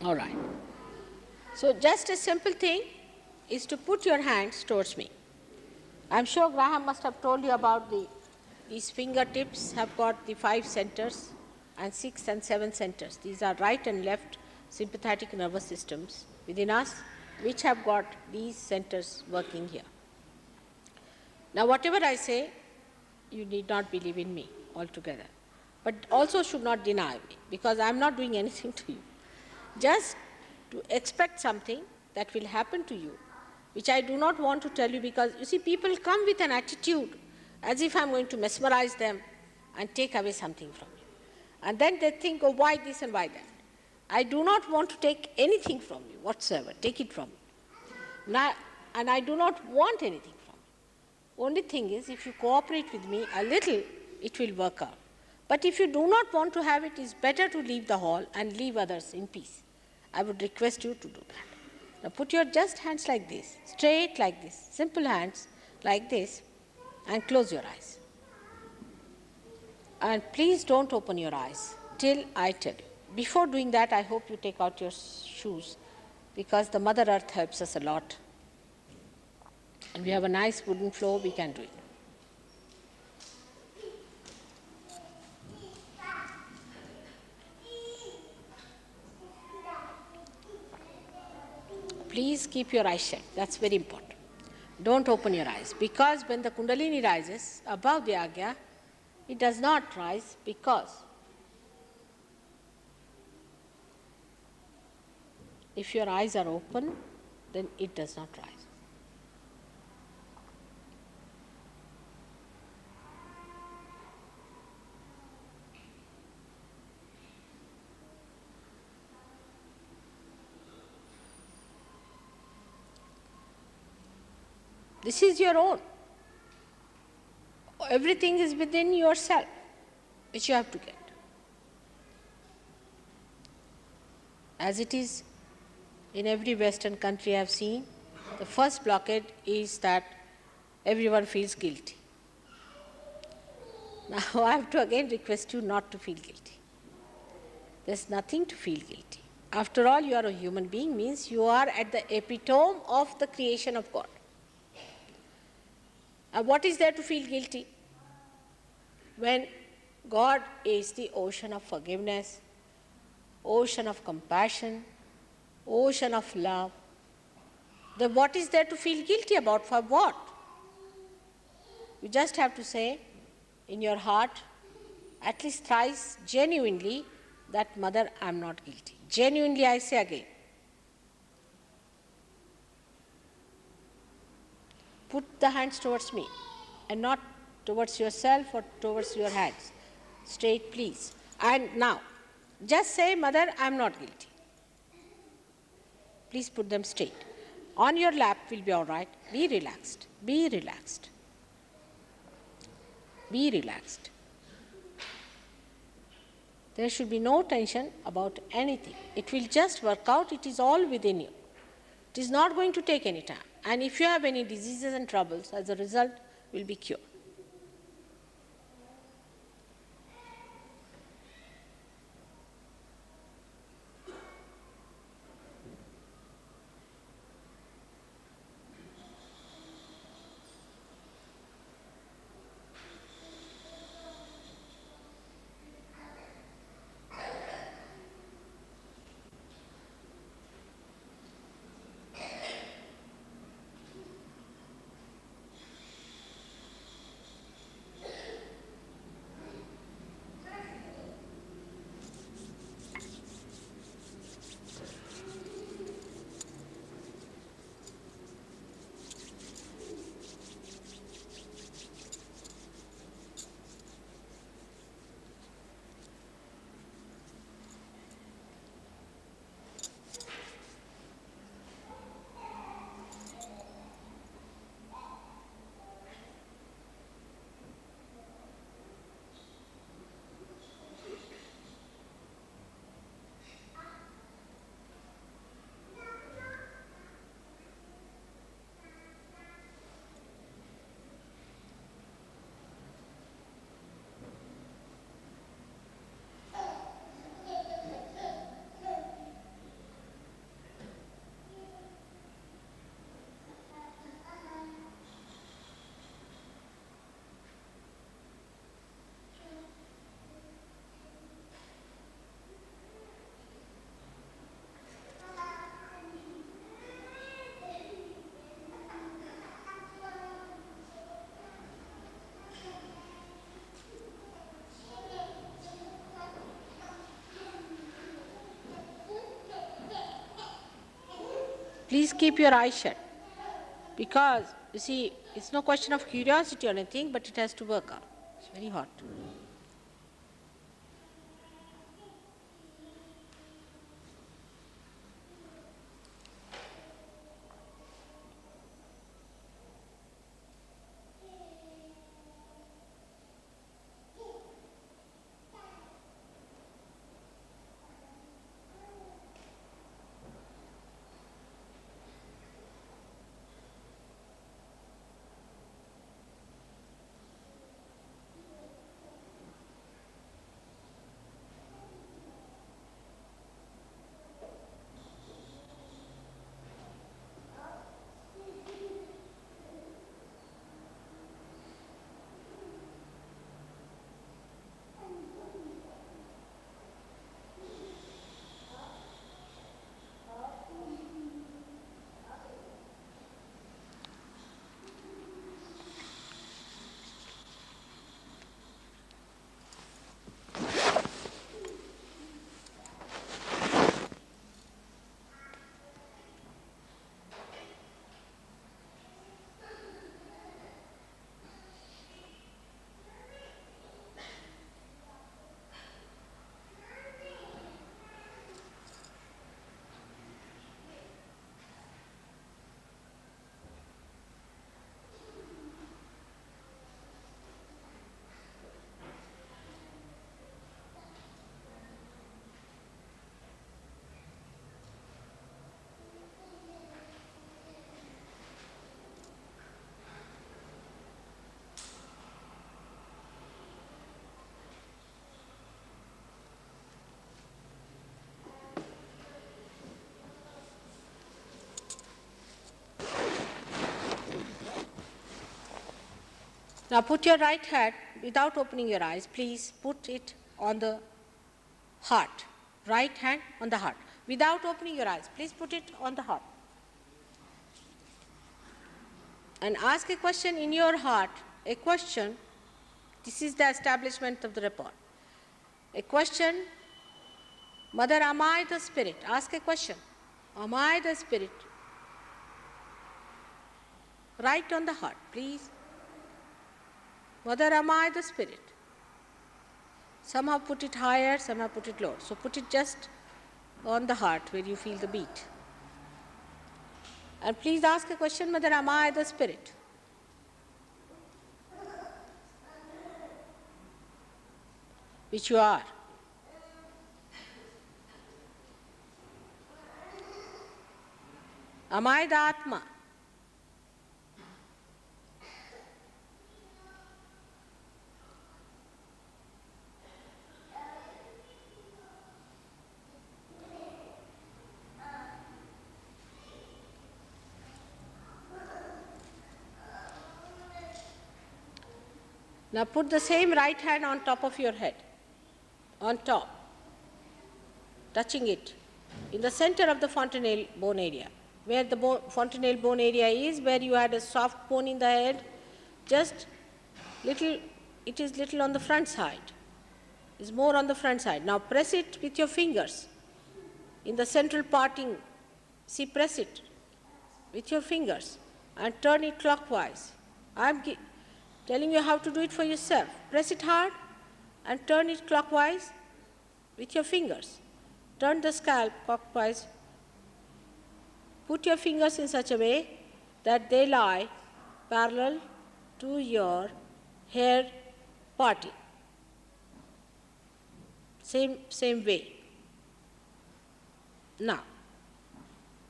All right. So just a simple thing is to put your hands towards me. I'm sure Graham must have told you about these fingertips have got the 5 centers and 6 and 7 centers. These are right and left sympathetic nervous systems within us, which have got these centers working here. Now, whatever I say, you need not believe in me altogether, but also should not deny me, because I am not doing anything to you. Just to expect something that will happen to you, which I do not want to tell you, because you see, people come with an attitude as if I am going to mesmerize them and take away something from you. And then they think, oh, why this and why that? I do not want to take anything from you whatsoever. Take it from me. Now, and I do not want anything from you. Only thing is, if you cooperate with me a little, it will work out. But if you do not want to have it, it's better to leave the hall and leave others in peace. I would request you to do that. Now put your just hands like this, straight like this, simple hands like this, and close your eyes. And please don't open your eyes till I tell you. Before doing that, I hope you take out your shoes, because the Mother Earth helps us a lot. And we have a nice wooden floor, we can do it. Please keep your eyes shut. That's very important. Don't open your eyes, because when the Kundalini rises above the Agya, it does not rise, because if your eyes are open, then it does not rise. This is your own. Everything is within yourself, which you have to get. As it is in every Western country I have seen, the first blockade is that everyone feels guilty. Now I have to again request you not to feel guilty. There's nothing to feel guilty. After all, you are a human being, means you are at the epitome of the creation of God. And what is there to feel guilty? When God is the ocean of forgiveness, ocean of compassion, ocean of love, then what is there to feel guilty about? For what? You just have to say in your heart, at least thrice, genuinely, that Mother, I am not guilty. Genuinely, I say again. Put the hands towards me and not towards yourself or towards your hands. Straight, please. And now, just say, Mother, I am not guilty. Please put them straight. On your lap will be all right. Be relaxed. Be relaxed. Be relaxed. There should be no tension about anything. It will just work out. It is all within you. It is not going to take any time. And if you have any diseases and troubles, as a result, will be cured. Please keep your eyes shut, because, you see, it's no question of curiosity or anything, but it has to work out. It's very hot. Now put your right hand, without opening your eyes, please put it on the heart. Right hand on the heart. Without opening your eyes, please put it on the heart. And ask a question in your heart, a question. This is the establishment of the rapport. A question, Mother, am I the spirit? Ask a question. Am I the spirit? Right on the heart, please. Mother, am I the spirit? Somehow put it higher, somehow put it lower. So put it just on the heart where you feel the beat. And please ask a question, Mother, am I the spirit? Which you are. Am I the Atma? Now put the same right hand on top of your head, on top, touching it, in the center of the fontanelle bone area. Where the fontanelle bone area is, where you had a soft bone in the head, just little, it is little on the front side. It's more on the front side. Now press it with your fingers in the central parting. See, press it with your fingers and turn it clockwise. I'm telling you how to do it for yourself. Press it hard and turn it clockwise with your fingers. Turn the scalp clockwise. Put your fingers in such a way that they lie parallel to your hair parting. Same way. Now,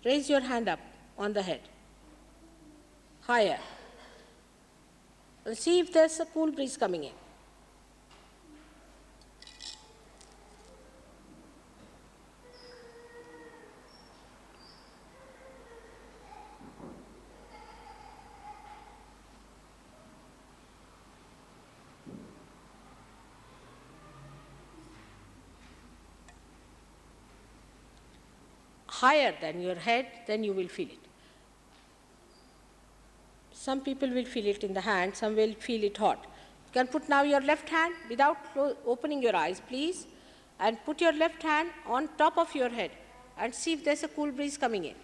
raise your hand up on the head, higher. And see if there's a cool breeze coming in. Higher than your head, then you will feel it. Some people will feel it in the hand, some will feel it hot. You can put now your left hand without opening your eyes, please, and put your left hand on top of your head and see if there's a cool breeze coming in.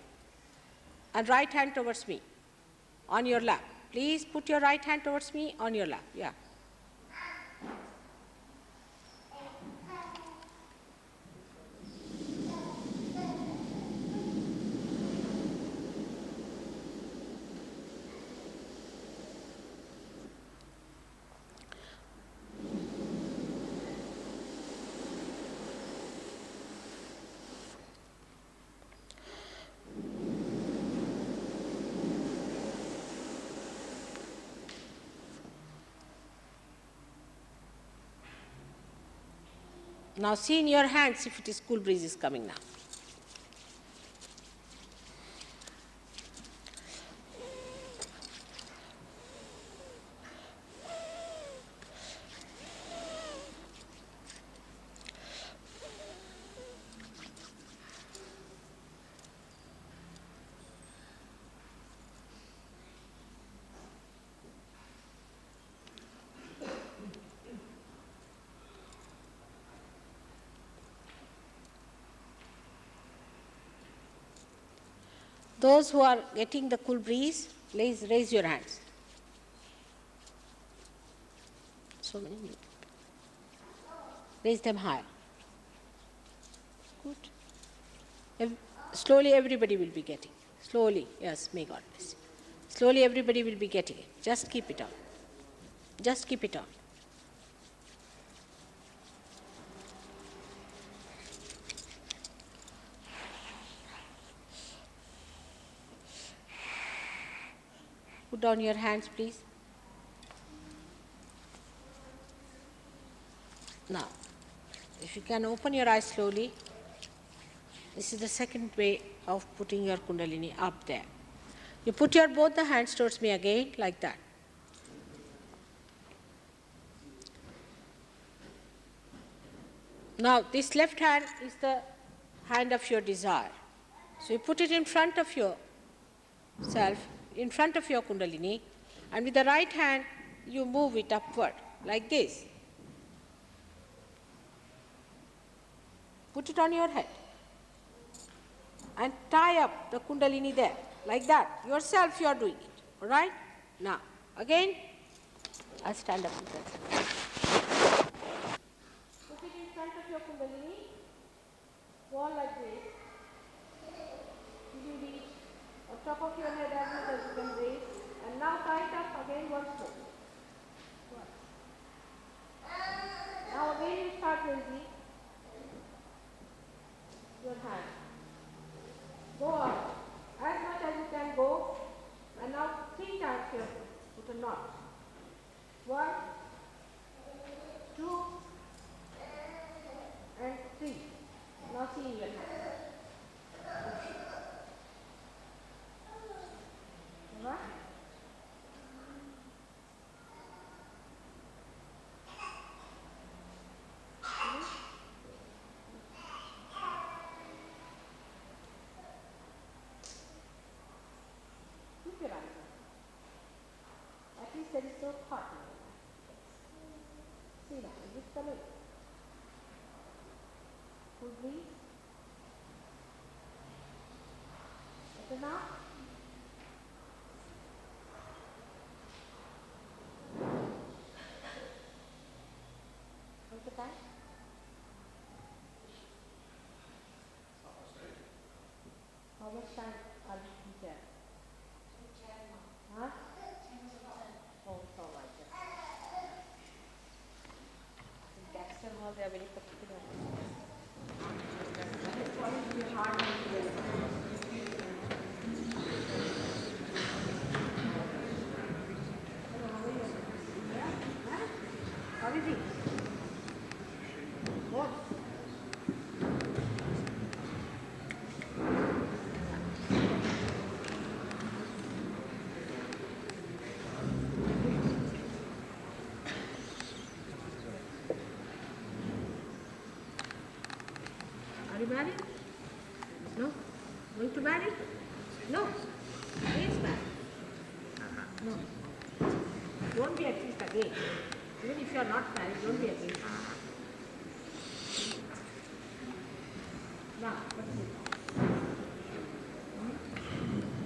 And right hand towards me, on your lap. Please put your right hand towards me on your lap. Yeah. Now see in your hands if it is cool breeze is coming now. Those who are getting the cool breeze, please raise your hands. So many. Raise them high. Good. Slowly everybody will be getting. Slowly, yes, may God bless you. Slowly everybody will be getting it. Just keep it on. Just keep it on. Put down your hands, please. Now, if you can open your eyes slowly, this is the second way of putting your Kundalini up there. You put your both the hands towards me again, like that. Now, this left hand is the hand of your desire. So, you put it in front of yourself, in front of your Kundalini, and with the right hand, you move it upward, like this. Put it on your head. And tie up the Kundalini there, like that. Yourself, you are doing it. All right? Now, again, I'll stand up with that. Put it in front of your Kundalini, wall like this. You reach on top of your head as much as you can raise. And now tie it up again once more. Now again you start raising your hand. Go up as much as you can go, and now 3 times here put a knot. 1, 2, and 3. Now see your hand. Alright? Keep your eyes on. At least there is no thought in your mind. See now, is it coming? Full breathe. Better now? What's the time? How much time are you there? Huh? Oh, it's all right. In Caxton Hall, they are very particular. It's going to be hard to do. How is it? What? Are you married? No? Going to marry? No. He is married. No. Don't be at least again. Even if you are not married, don't be again. Now, what is it?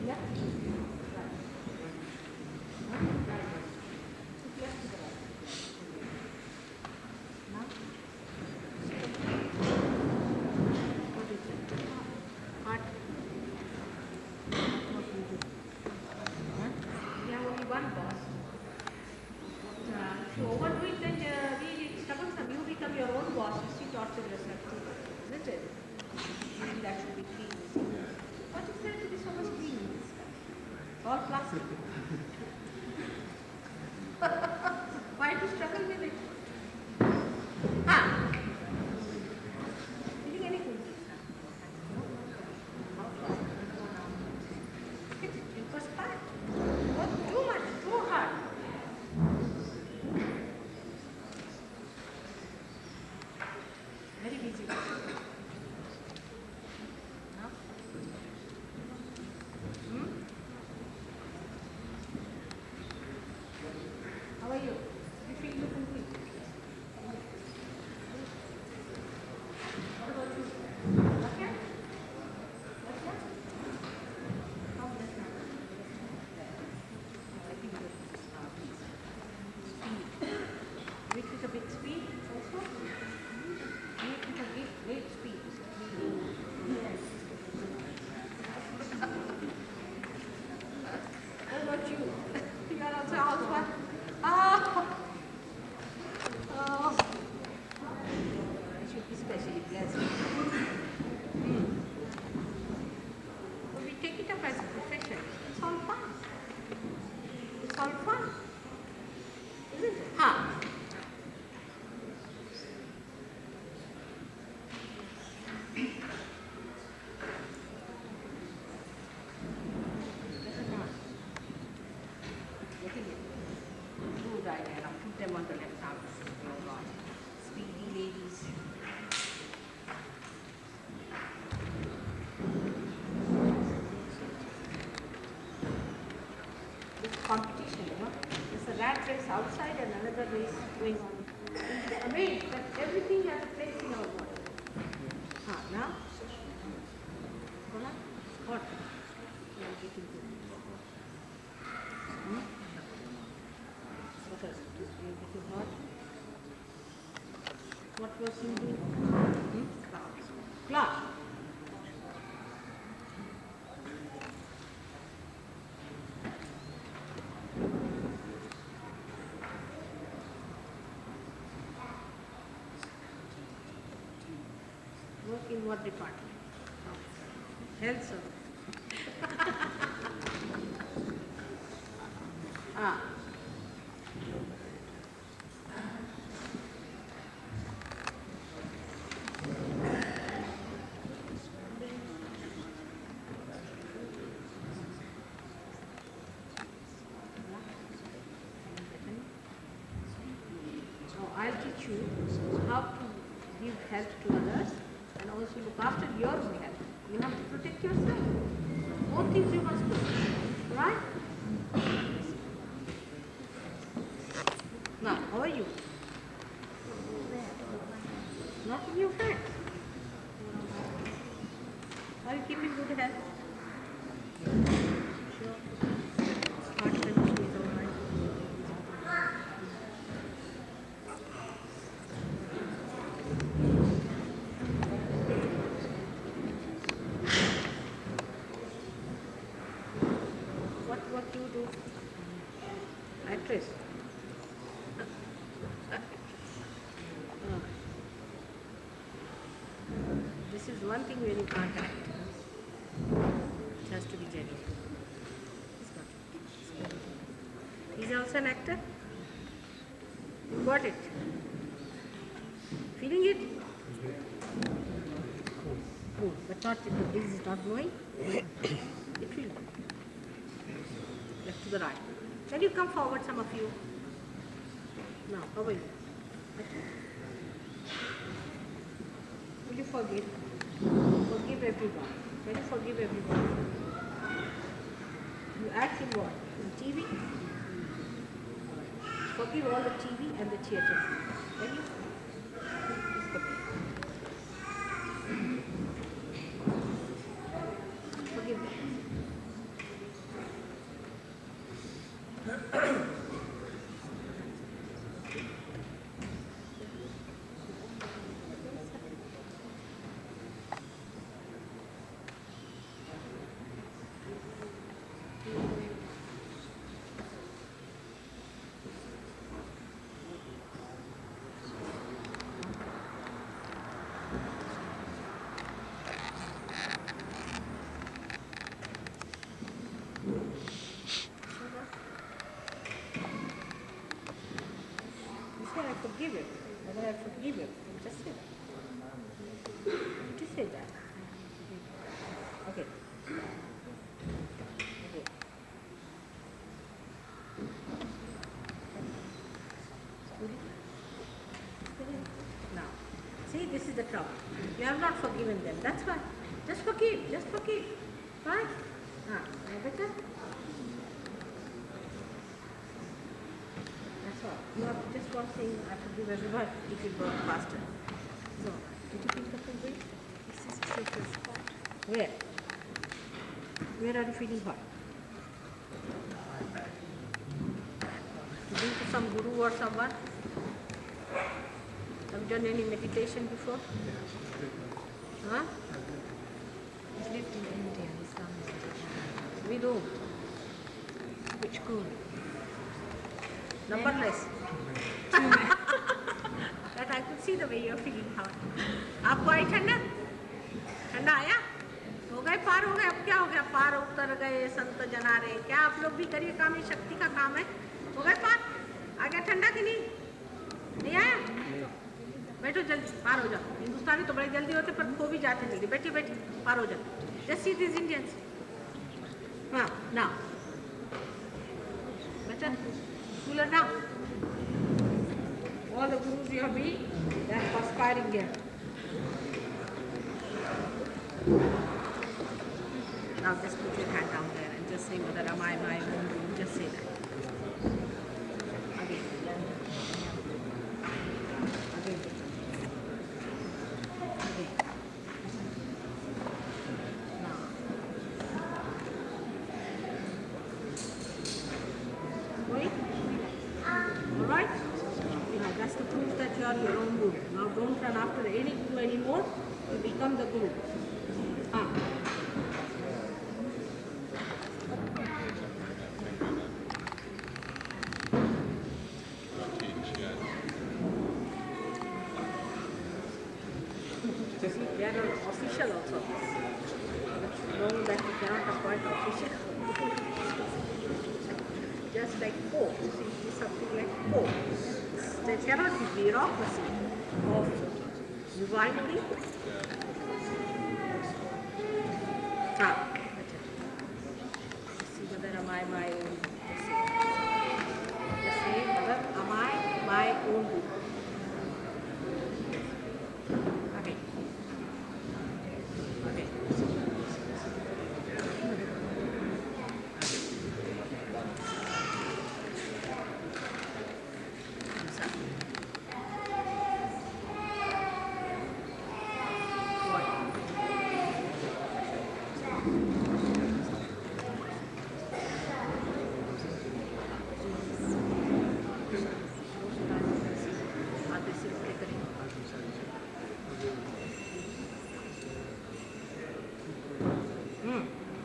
Left? Right. Right. Left to the right. Now? What is it? Heart. What do you do? Huh? You have only one boss. If you overdo it, then it's troublesome. You become your own boss. You see, torture yourself too, isn't it? Maybe that should be clean. What is there to be so much clean? It's all plastic. Why to struggle with it? Ah! Feeling anything? It was bad. Too much, too hard. Very easy. No? How are you? You feel you complete? What about you? Okay? Okay? How does that? I think this is now speed. Do it with a bit speed also? Do it with a great speed. Yes. What about you? You are also a housewife? Oh! Oh! I should be specially blessed. But we take it up as a profession. It's all fun. It's all fun. Isn't it? Huh? Getting it. Good idea. Now put them on the left arm. Speedy ladies. rat race outside and another race going on. It's amazing that everything has a place in our body. Now? Hot. You are getting good. What else? You are getting hot? What was you doing? Class. Work in what department? Health service. I'll teach you how to give help to others and also look after your own health. You have to protect yourself. Both things you must do. Right? Now, how are you? Not in your friends. Are you keeping good health? Sure. Heart chemistry is all right. What you do? Actress. This is one thing where you can't act. It has to be genuine. He's also an actor. You got it. Feeling it? Cool. But not, this is not blowing. It will. Left to the right. Can you come forward, some of you? Now, how are you? Will you forgive? Forgive everyone. Can you forgive everyone? You act in what? In TV? Forgive all the TV and the theatre. Can you? Forgive them. I forgive him. Whether I forgive him. Just say that. Did you say that? Okay. Okay. Now, see, this is the trouble. You have not forgiven them. That's why. Just forgive. Just forgive. Right? Now better? That's all. You have just one thing, I forgive everyone, it will go faster. So, did you feel the full weight? This is tricky spot. Where? Where are you feeling hot? Been to some guru or someone? Have you done any meditation before? Huh? He's lived in India, he's done meditation. We do. Which guru? Numberless. That I could see the way you're feeling hot. आपको आई ठंडा? ठंडा आया? हो गए पार हो गए, अब क्या हो गया? पार उतर गए, संत जना रहे। क्या आप लोग भी करिए काम, ये शक्ति का काम है। हो गए पार? आ गया ठंडा कि नहीं? नहीं आया? बैठो जल्दी, पार हो जाओ। हिंदुस्तानी तो बड़े जल्दी होते पर खो भी जाते जल्दी। बैठिए बैठिए, पार हो जाओ। Just see these Indians. हाँ, now. Better? Cooler now. All the gurus you have been, they are perspiring here. Now just put your hand down there and just say, Mother, am I my own guru? Just say that. are your own guru. Now don't run after any guru anymore. You become the guru. Ah. See, they are not official also. Know that you cannot appoint official. Just like Pope. See, it is something like Pope. There cannot be bureaucracy of divinely. See whether am I my own. Just say whether am I my own guru. Okay. Okay.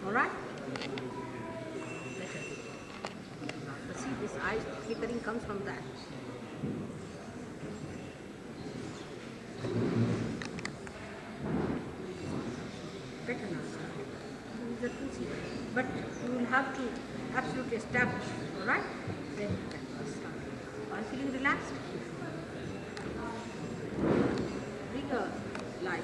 All right? Better. But see, this eye flickering comes from that. Better now. This is the two seat. But you will have to absolutely establish, all right? Then you can start. Are you feeling relaxed? Bring a light.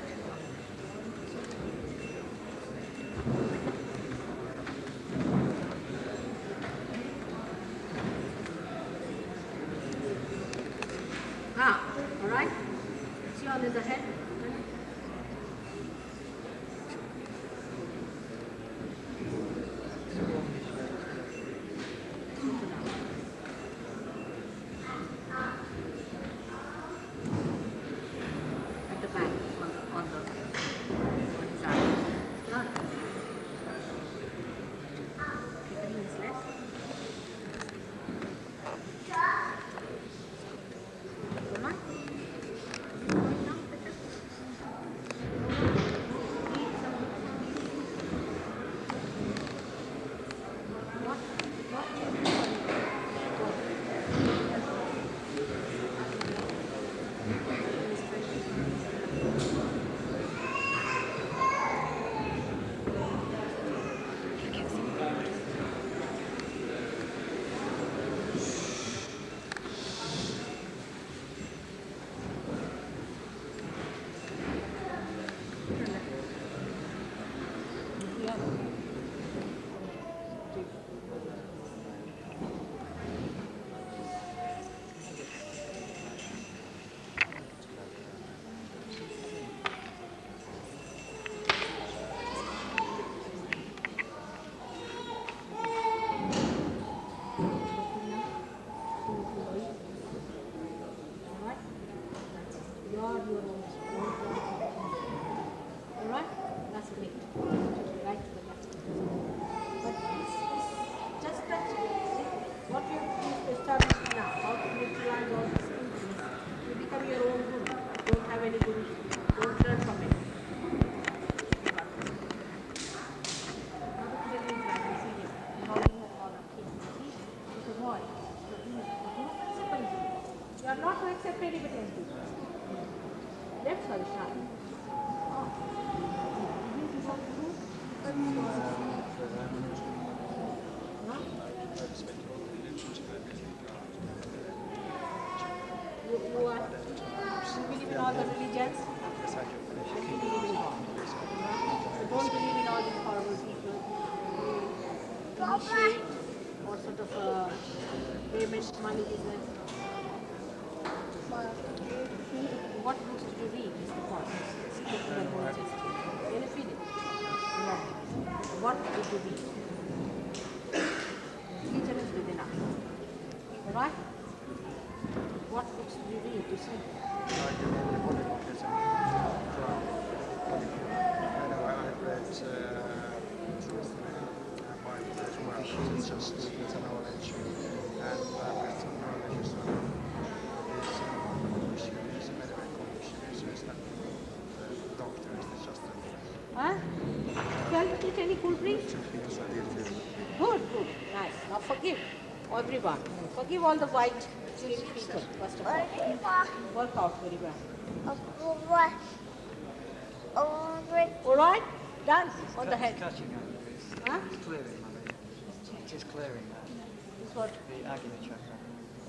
All right? See on the head? At the back, on his eye. Not. Flickering is less. All right? Alright? That's great. Right to the left. But just that what you have to establish now, how to utilize all these things, you become your own guru. Don't have any guru. Don't learn from it. You are not to accept anybody else. Left side is not. You believe in all the religions? Yes, I do. And you believe in God. So don't believe in all these horrible people who initiate or sort of payment money business. What books did you read is the point. Can you feel it? What did you read? Religion is within us. Alright? What books did you read? You see? I do only Polymatism. I know I've read Bible as well. It's just it's a knowledge. And I've read some knowledge as well. table, please? Yes, I did too. Good, good, nice. Now forgive everyone. Forgive all the white skinned people, first of all. Work out very well. All right? Done on the head. Catching it. Huh? It's clearing, Marie. It is clearing that. This what? The Agni chakra.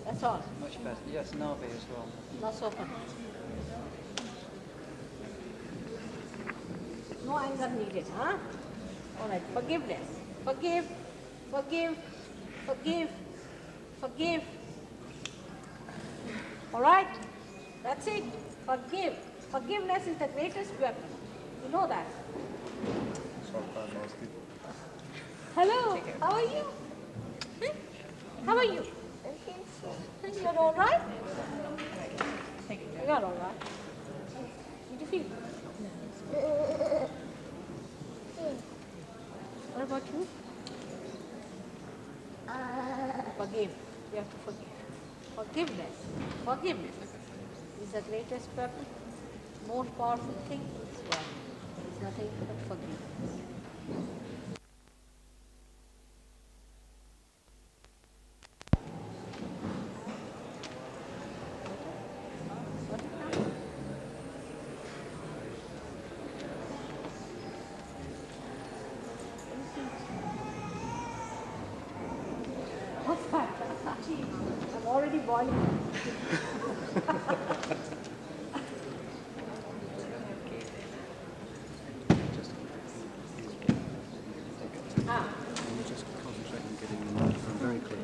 That's all. Much better. Yes, Navi as well. Not open. No anger needed, huh? All right, forgiveness. Forgive, forgive, forgive, forgive. All right? That's it. Forgive. Forgiveness is the greatest weapon. You know that. Hello, how are you? Hmm? How are you? You're all right? You're all right. Did you feel? What about you? Forgive. You have to forgive. Forgiveness. Forgiveness is the greatest weapon. Most powerful thing is what? It's nothing but forgiveness. What is that? What's that? I'm already boiling. Ah, We're just concentrating on getting the microphone very clear.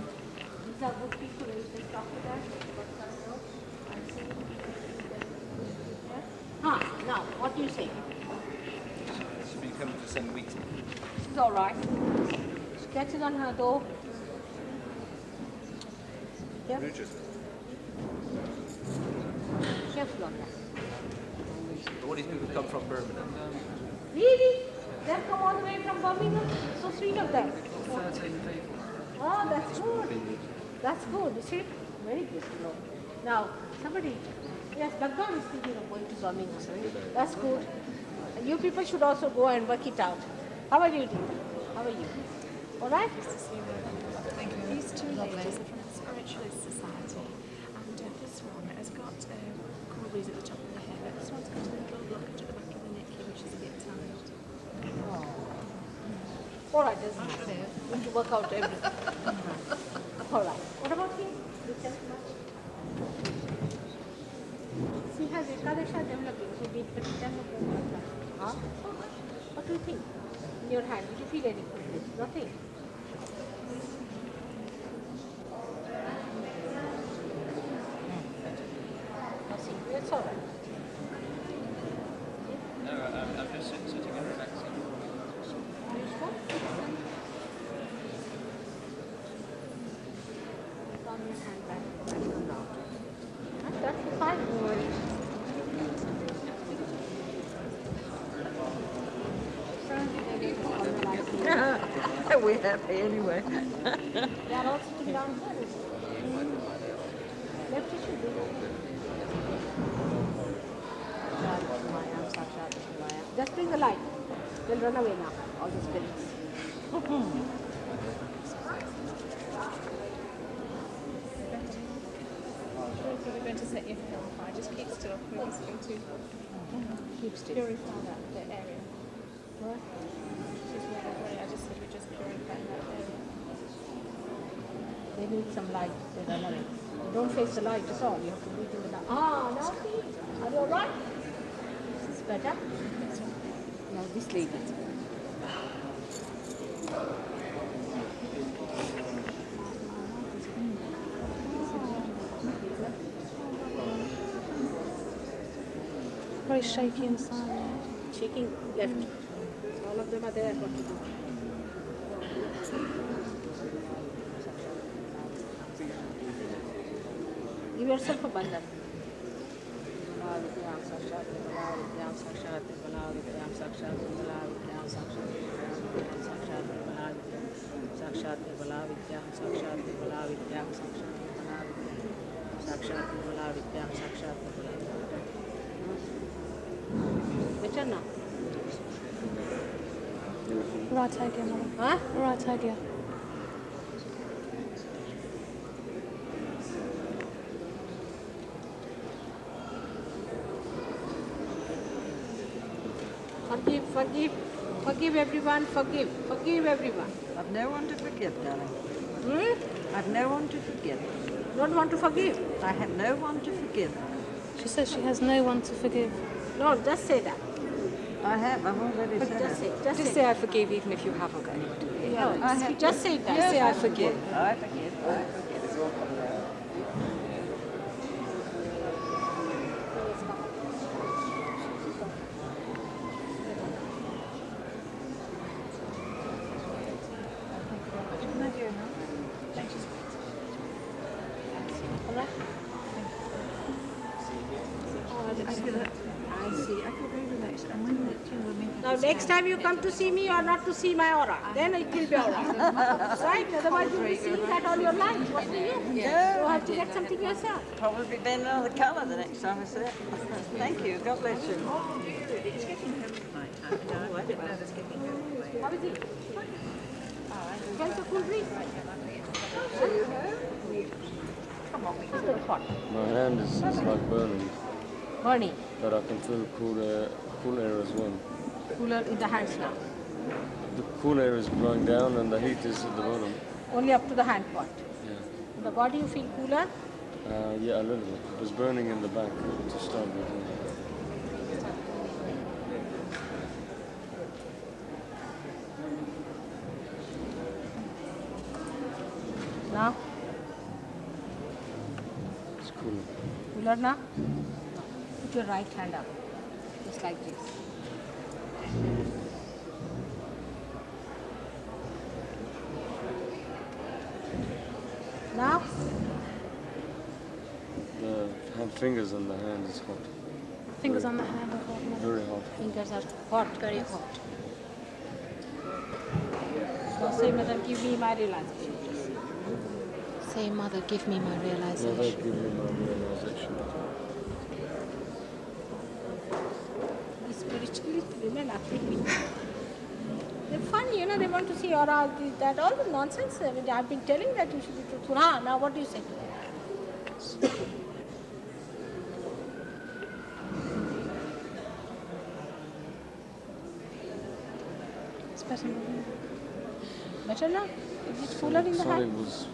these are good people. You can talk to them. I see. Yeah? Now, what do you say? She's been coming for 7 weeks now. She's all right. Sketches on her door. Yep. Careful on that. All these people come from Birmingham. Really? They've come all the way from Birmingham? So sweet of them. 13 people. Oh, that's good. That's good. You see? Very good to know. Now, somebody, yes, Baghdad is thinking of going to Birmingham. That's good. And you people should also go and work it out. How are you doing? How are you? All right? Thank you. These two ladies are from the Spiritualist Society, and this one has got cornrows at the top of the hair, but this one's got a little blockage at the back of the neck here, which is a bit tight. All right, doesn't matter. We need to work out everything. All right. What about him? You tell me much. She has Ekadasha developing, so be Huh? What do you think? In your hand, did you feel any coolness? Nothing. Nothing. That's all right. No, I'm just sitting and relaxing. That's fine. No worries. We're happy anyway. They are all sitting down here. Left issue. Just bring the light. They'll run away now, all the spirits. So we're going to set your hair on fire. Just keep still. We're just going to Keep still. purify that area. I just said we're just purifying that area. They need some light. They run away. Don't face the light at all. You have to breathe in the dark. Ah, now see. Are you all right? This is better. Now this lady. Very shaky inside. Shaking left. All of them are there. What to do? Give yourself a bandhan. Better now. Right idea, Mother. Huh? Right idea. Forgive, forgive, forgive everyone, forgive everyone. I've no one to forgive, darling. Hmm? I've no one to forgive. Don't want to forgive. I have no one to forgive. She says she has no one to forgive. No, just say that. I've already said Just it. say, just Just say. say I forgive even if you haven't got anyone to forgive. No, just say that. Just say I forgive. I forgive. I forgive. I see. Now next time you come to see me, you are not to see my aura. Then it will be all right. Right? Otherwise you'll be seeing that all your life. What do you? Yeah. You have to get something yourself. Probably be another colour the next time I see it. Thank you. God bless you. How is it? Can you cool breeze? It's very hot. My hand is like burning, Burning. but I can feel cool air as well. Cooler in the hands now. The cool air is blowing down and the heat is at the bottom. Only up to the hand part. Yeah. In the body you feel cooler? Yeah, a little bit. It was burning in the back to start with. Now? It's cooler. Cooler now? Put your right hand up. Just like this. Now? The fingers on the hand is hot. Fingers on the hand are hot, Mother. Very hot. Fingers are hot, very hot. So say, Mother, give me my realization. Say, Mother, give me my Mother, realization. give me my realization. Spiritually, women are thinking. They're funny, you know, they want to see aura, this, that, all the nonsense. I mean, I've been telling that you should be truthful. Now what do you say? It's better, Mother. Better now? Is it cooler in the Sorry, hand? was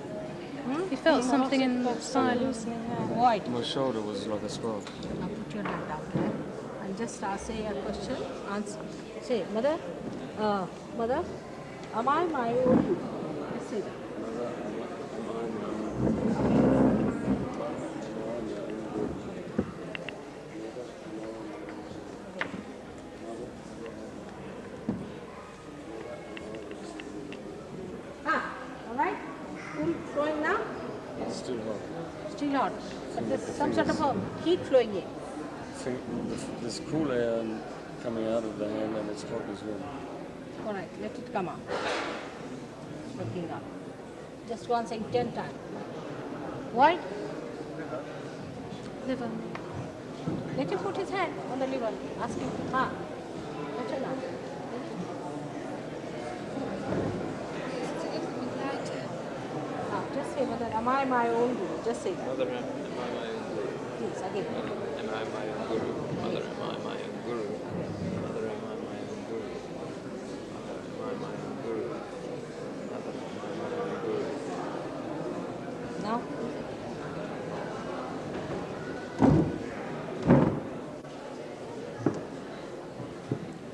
You felt something inside loosening. White. my shoulder was like a spark. Now put your hand down there and just say a question. Answer. Say, Mother, Mother, am I my own guru? Just say that. All right? Cool flowing now? It's still hot. Still hot. But there's some sort of a heat flowing in. There's cool air coming out of the hand and it's hot as well. All right, let it come out. Looking up. Just once saying 10 times. Why? Liver. Let him put his hand on the liver. Ask him. Better now. Just say, Mother, am I my own guru? Just say that. Mother, am I my own guru? Please, again. Am I my own guru? Mother, am I my own guru? Mother, am I my own guru? Mother, am I my own guru? Mother, am I my own guru? Now?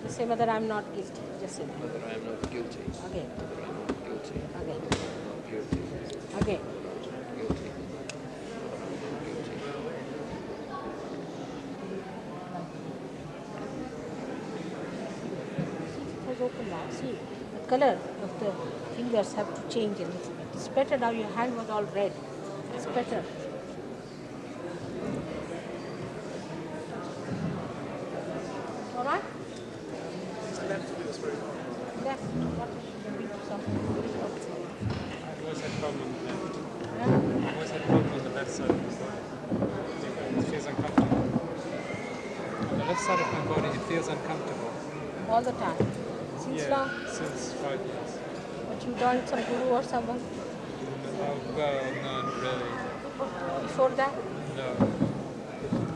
Just say, Mother, I'm not guilty. Just say that. Mother, I am not guilty. Again. Mother, I am not guilty. Again. Not guilty. Again. Not guilty. It has opened now. See, the color of the fingers have to change a little bit. It's better now. Your hand was all red. It's better. All right? Left. What? I always had problem with that. I always had problem on the left side of the body. It feels uncomfortable. On the left side of my body, it feels uncomfortable. All the time. See Since Yeah, long? since 5 years. But you joined some guru or someone Well, no, not really. before that? No,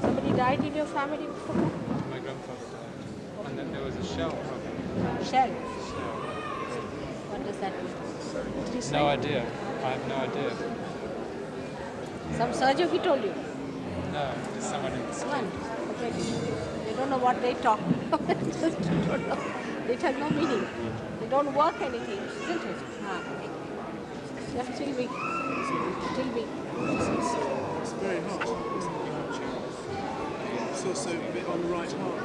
Somebody died in your family before that? my grandfather died. And then there was a shell problem. Shell. Shell. What does that mean? No idea. I have no idea. Some surgeon he told you? No, it's someone in the school. One. Okay. They don't know what they talk about. Just don't know. It has no meaning. They don't work anything, isn't it? Just tell me. Tell me. It's very hot. It's also a bit on the right heart.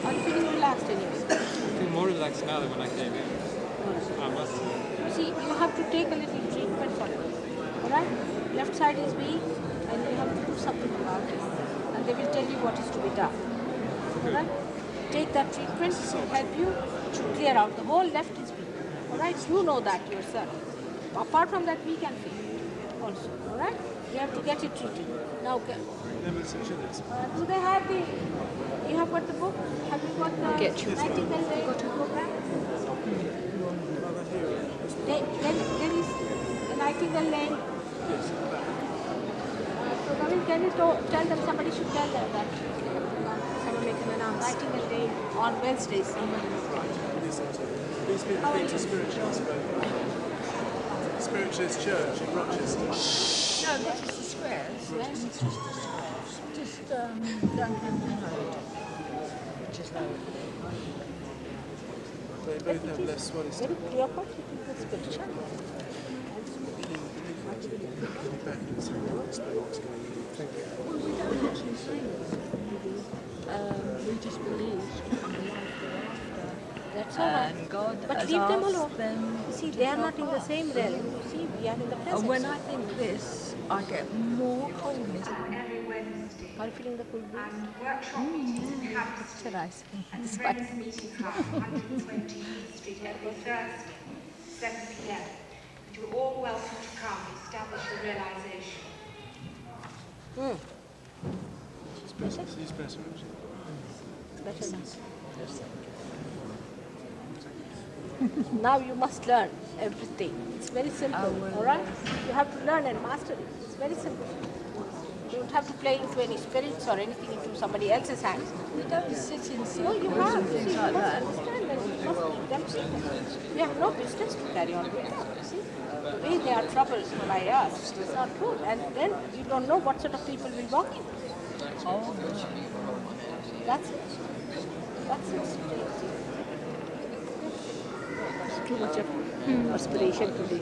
Are you feeling relaxed anyway? I feel more relaxed now than when I came in. I must say. You see, you have to take a little treatment for it. Alright? Left side is weak and you have to do something about it. And they will tell you what is to be done. Alright? Take that treatment, it will help you to clear out. The whole left is weak. Alright? You know that yourself. Apart from that, we can feel it also. Alright? You have to get it treated. Now, do they have the, you have got the book? Have you got the Nightingale Day program? There is the Nightingale Lane. So Naveen, can you tell them, somebody should tell them that someone make an announcement. Nightingale Day on Wednesdays. These people think to Spiritualist Church in Rochester. No, this is the square. Just down Hampton Road, which is low. They both have less swelling. Very clear cut, it is spiritual. Back and explain what's going on. Thank you. Well, we don't actually say this. We just believe in the life thereafter. That's all right. And God But has leave them asked alone. them You see, to they are help not in the us. same realm. You see, we are in the present. And when I think this, I get more coldness. Every Wednesday. Are you feeling the cool breeze? And workshop meetings in Hampstead. Should I say? And the Friends Meeting House, 120 Heath Street, every Thursday, 7 p.m. And you're all welcome to come and establish the realization. She's present. She's better, actually. Better now. Now you must learn everything. It's very simple, alright? You have to learn and master it. It's very simple. You don't have to play into any spirits or anything into somebody else's hands. We don't sit in No, circles you have. and You see, things you like must that. understand and you must keep them simple. You have no business to carry on with that, you see. The way they are troubled by us is not good. And then you don't know what sort of people will walk in. Oh, That's it. That's it. Too much of aspiration today.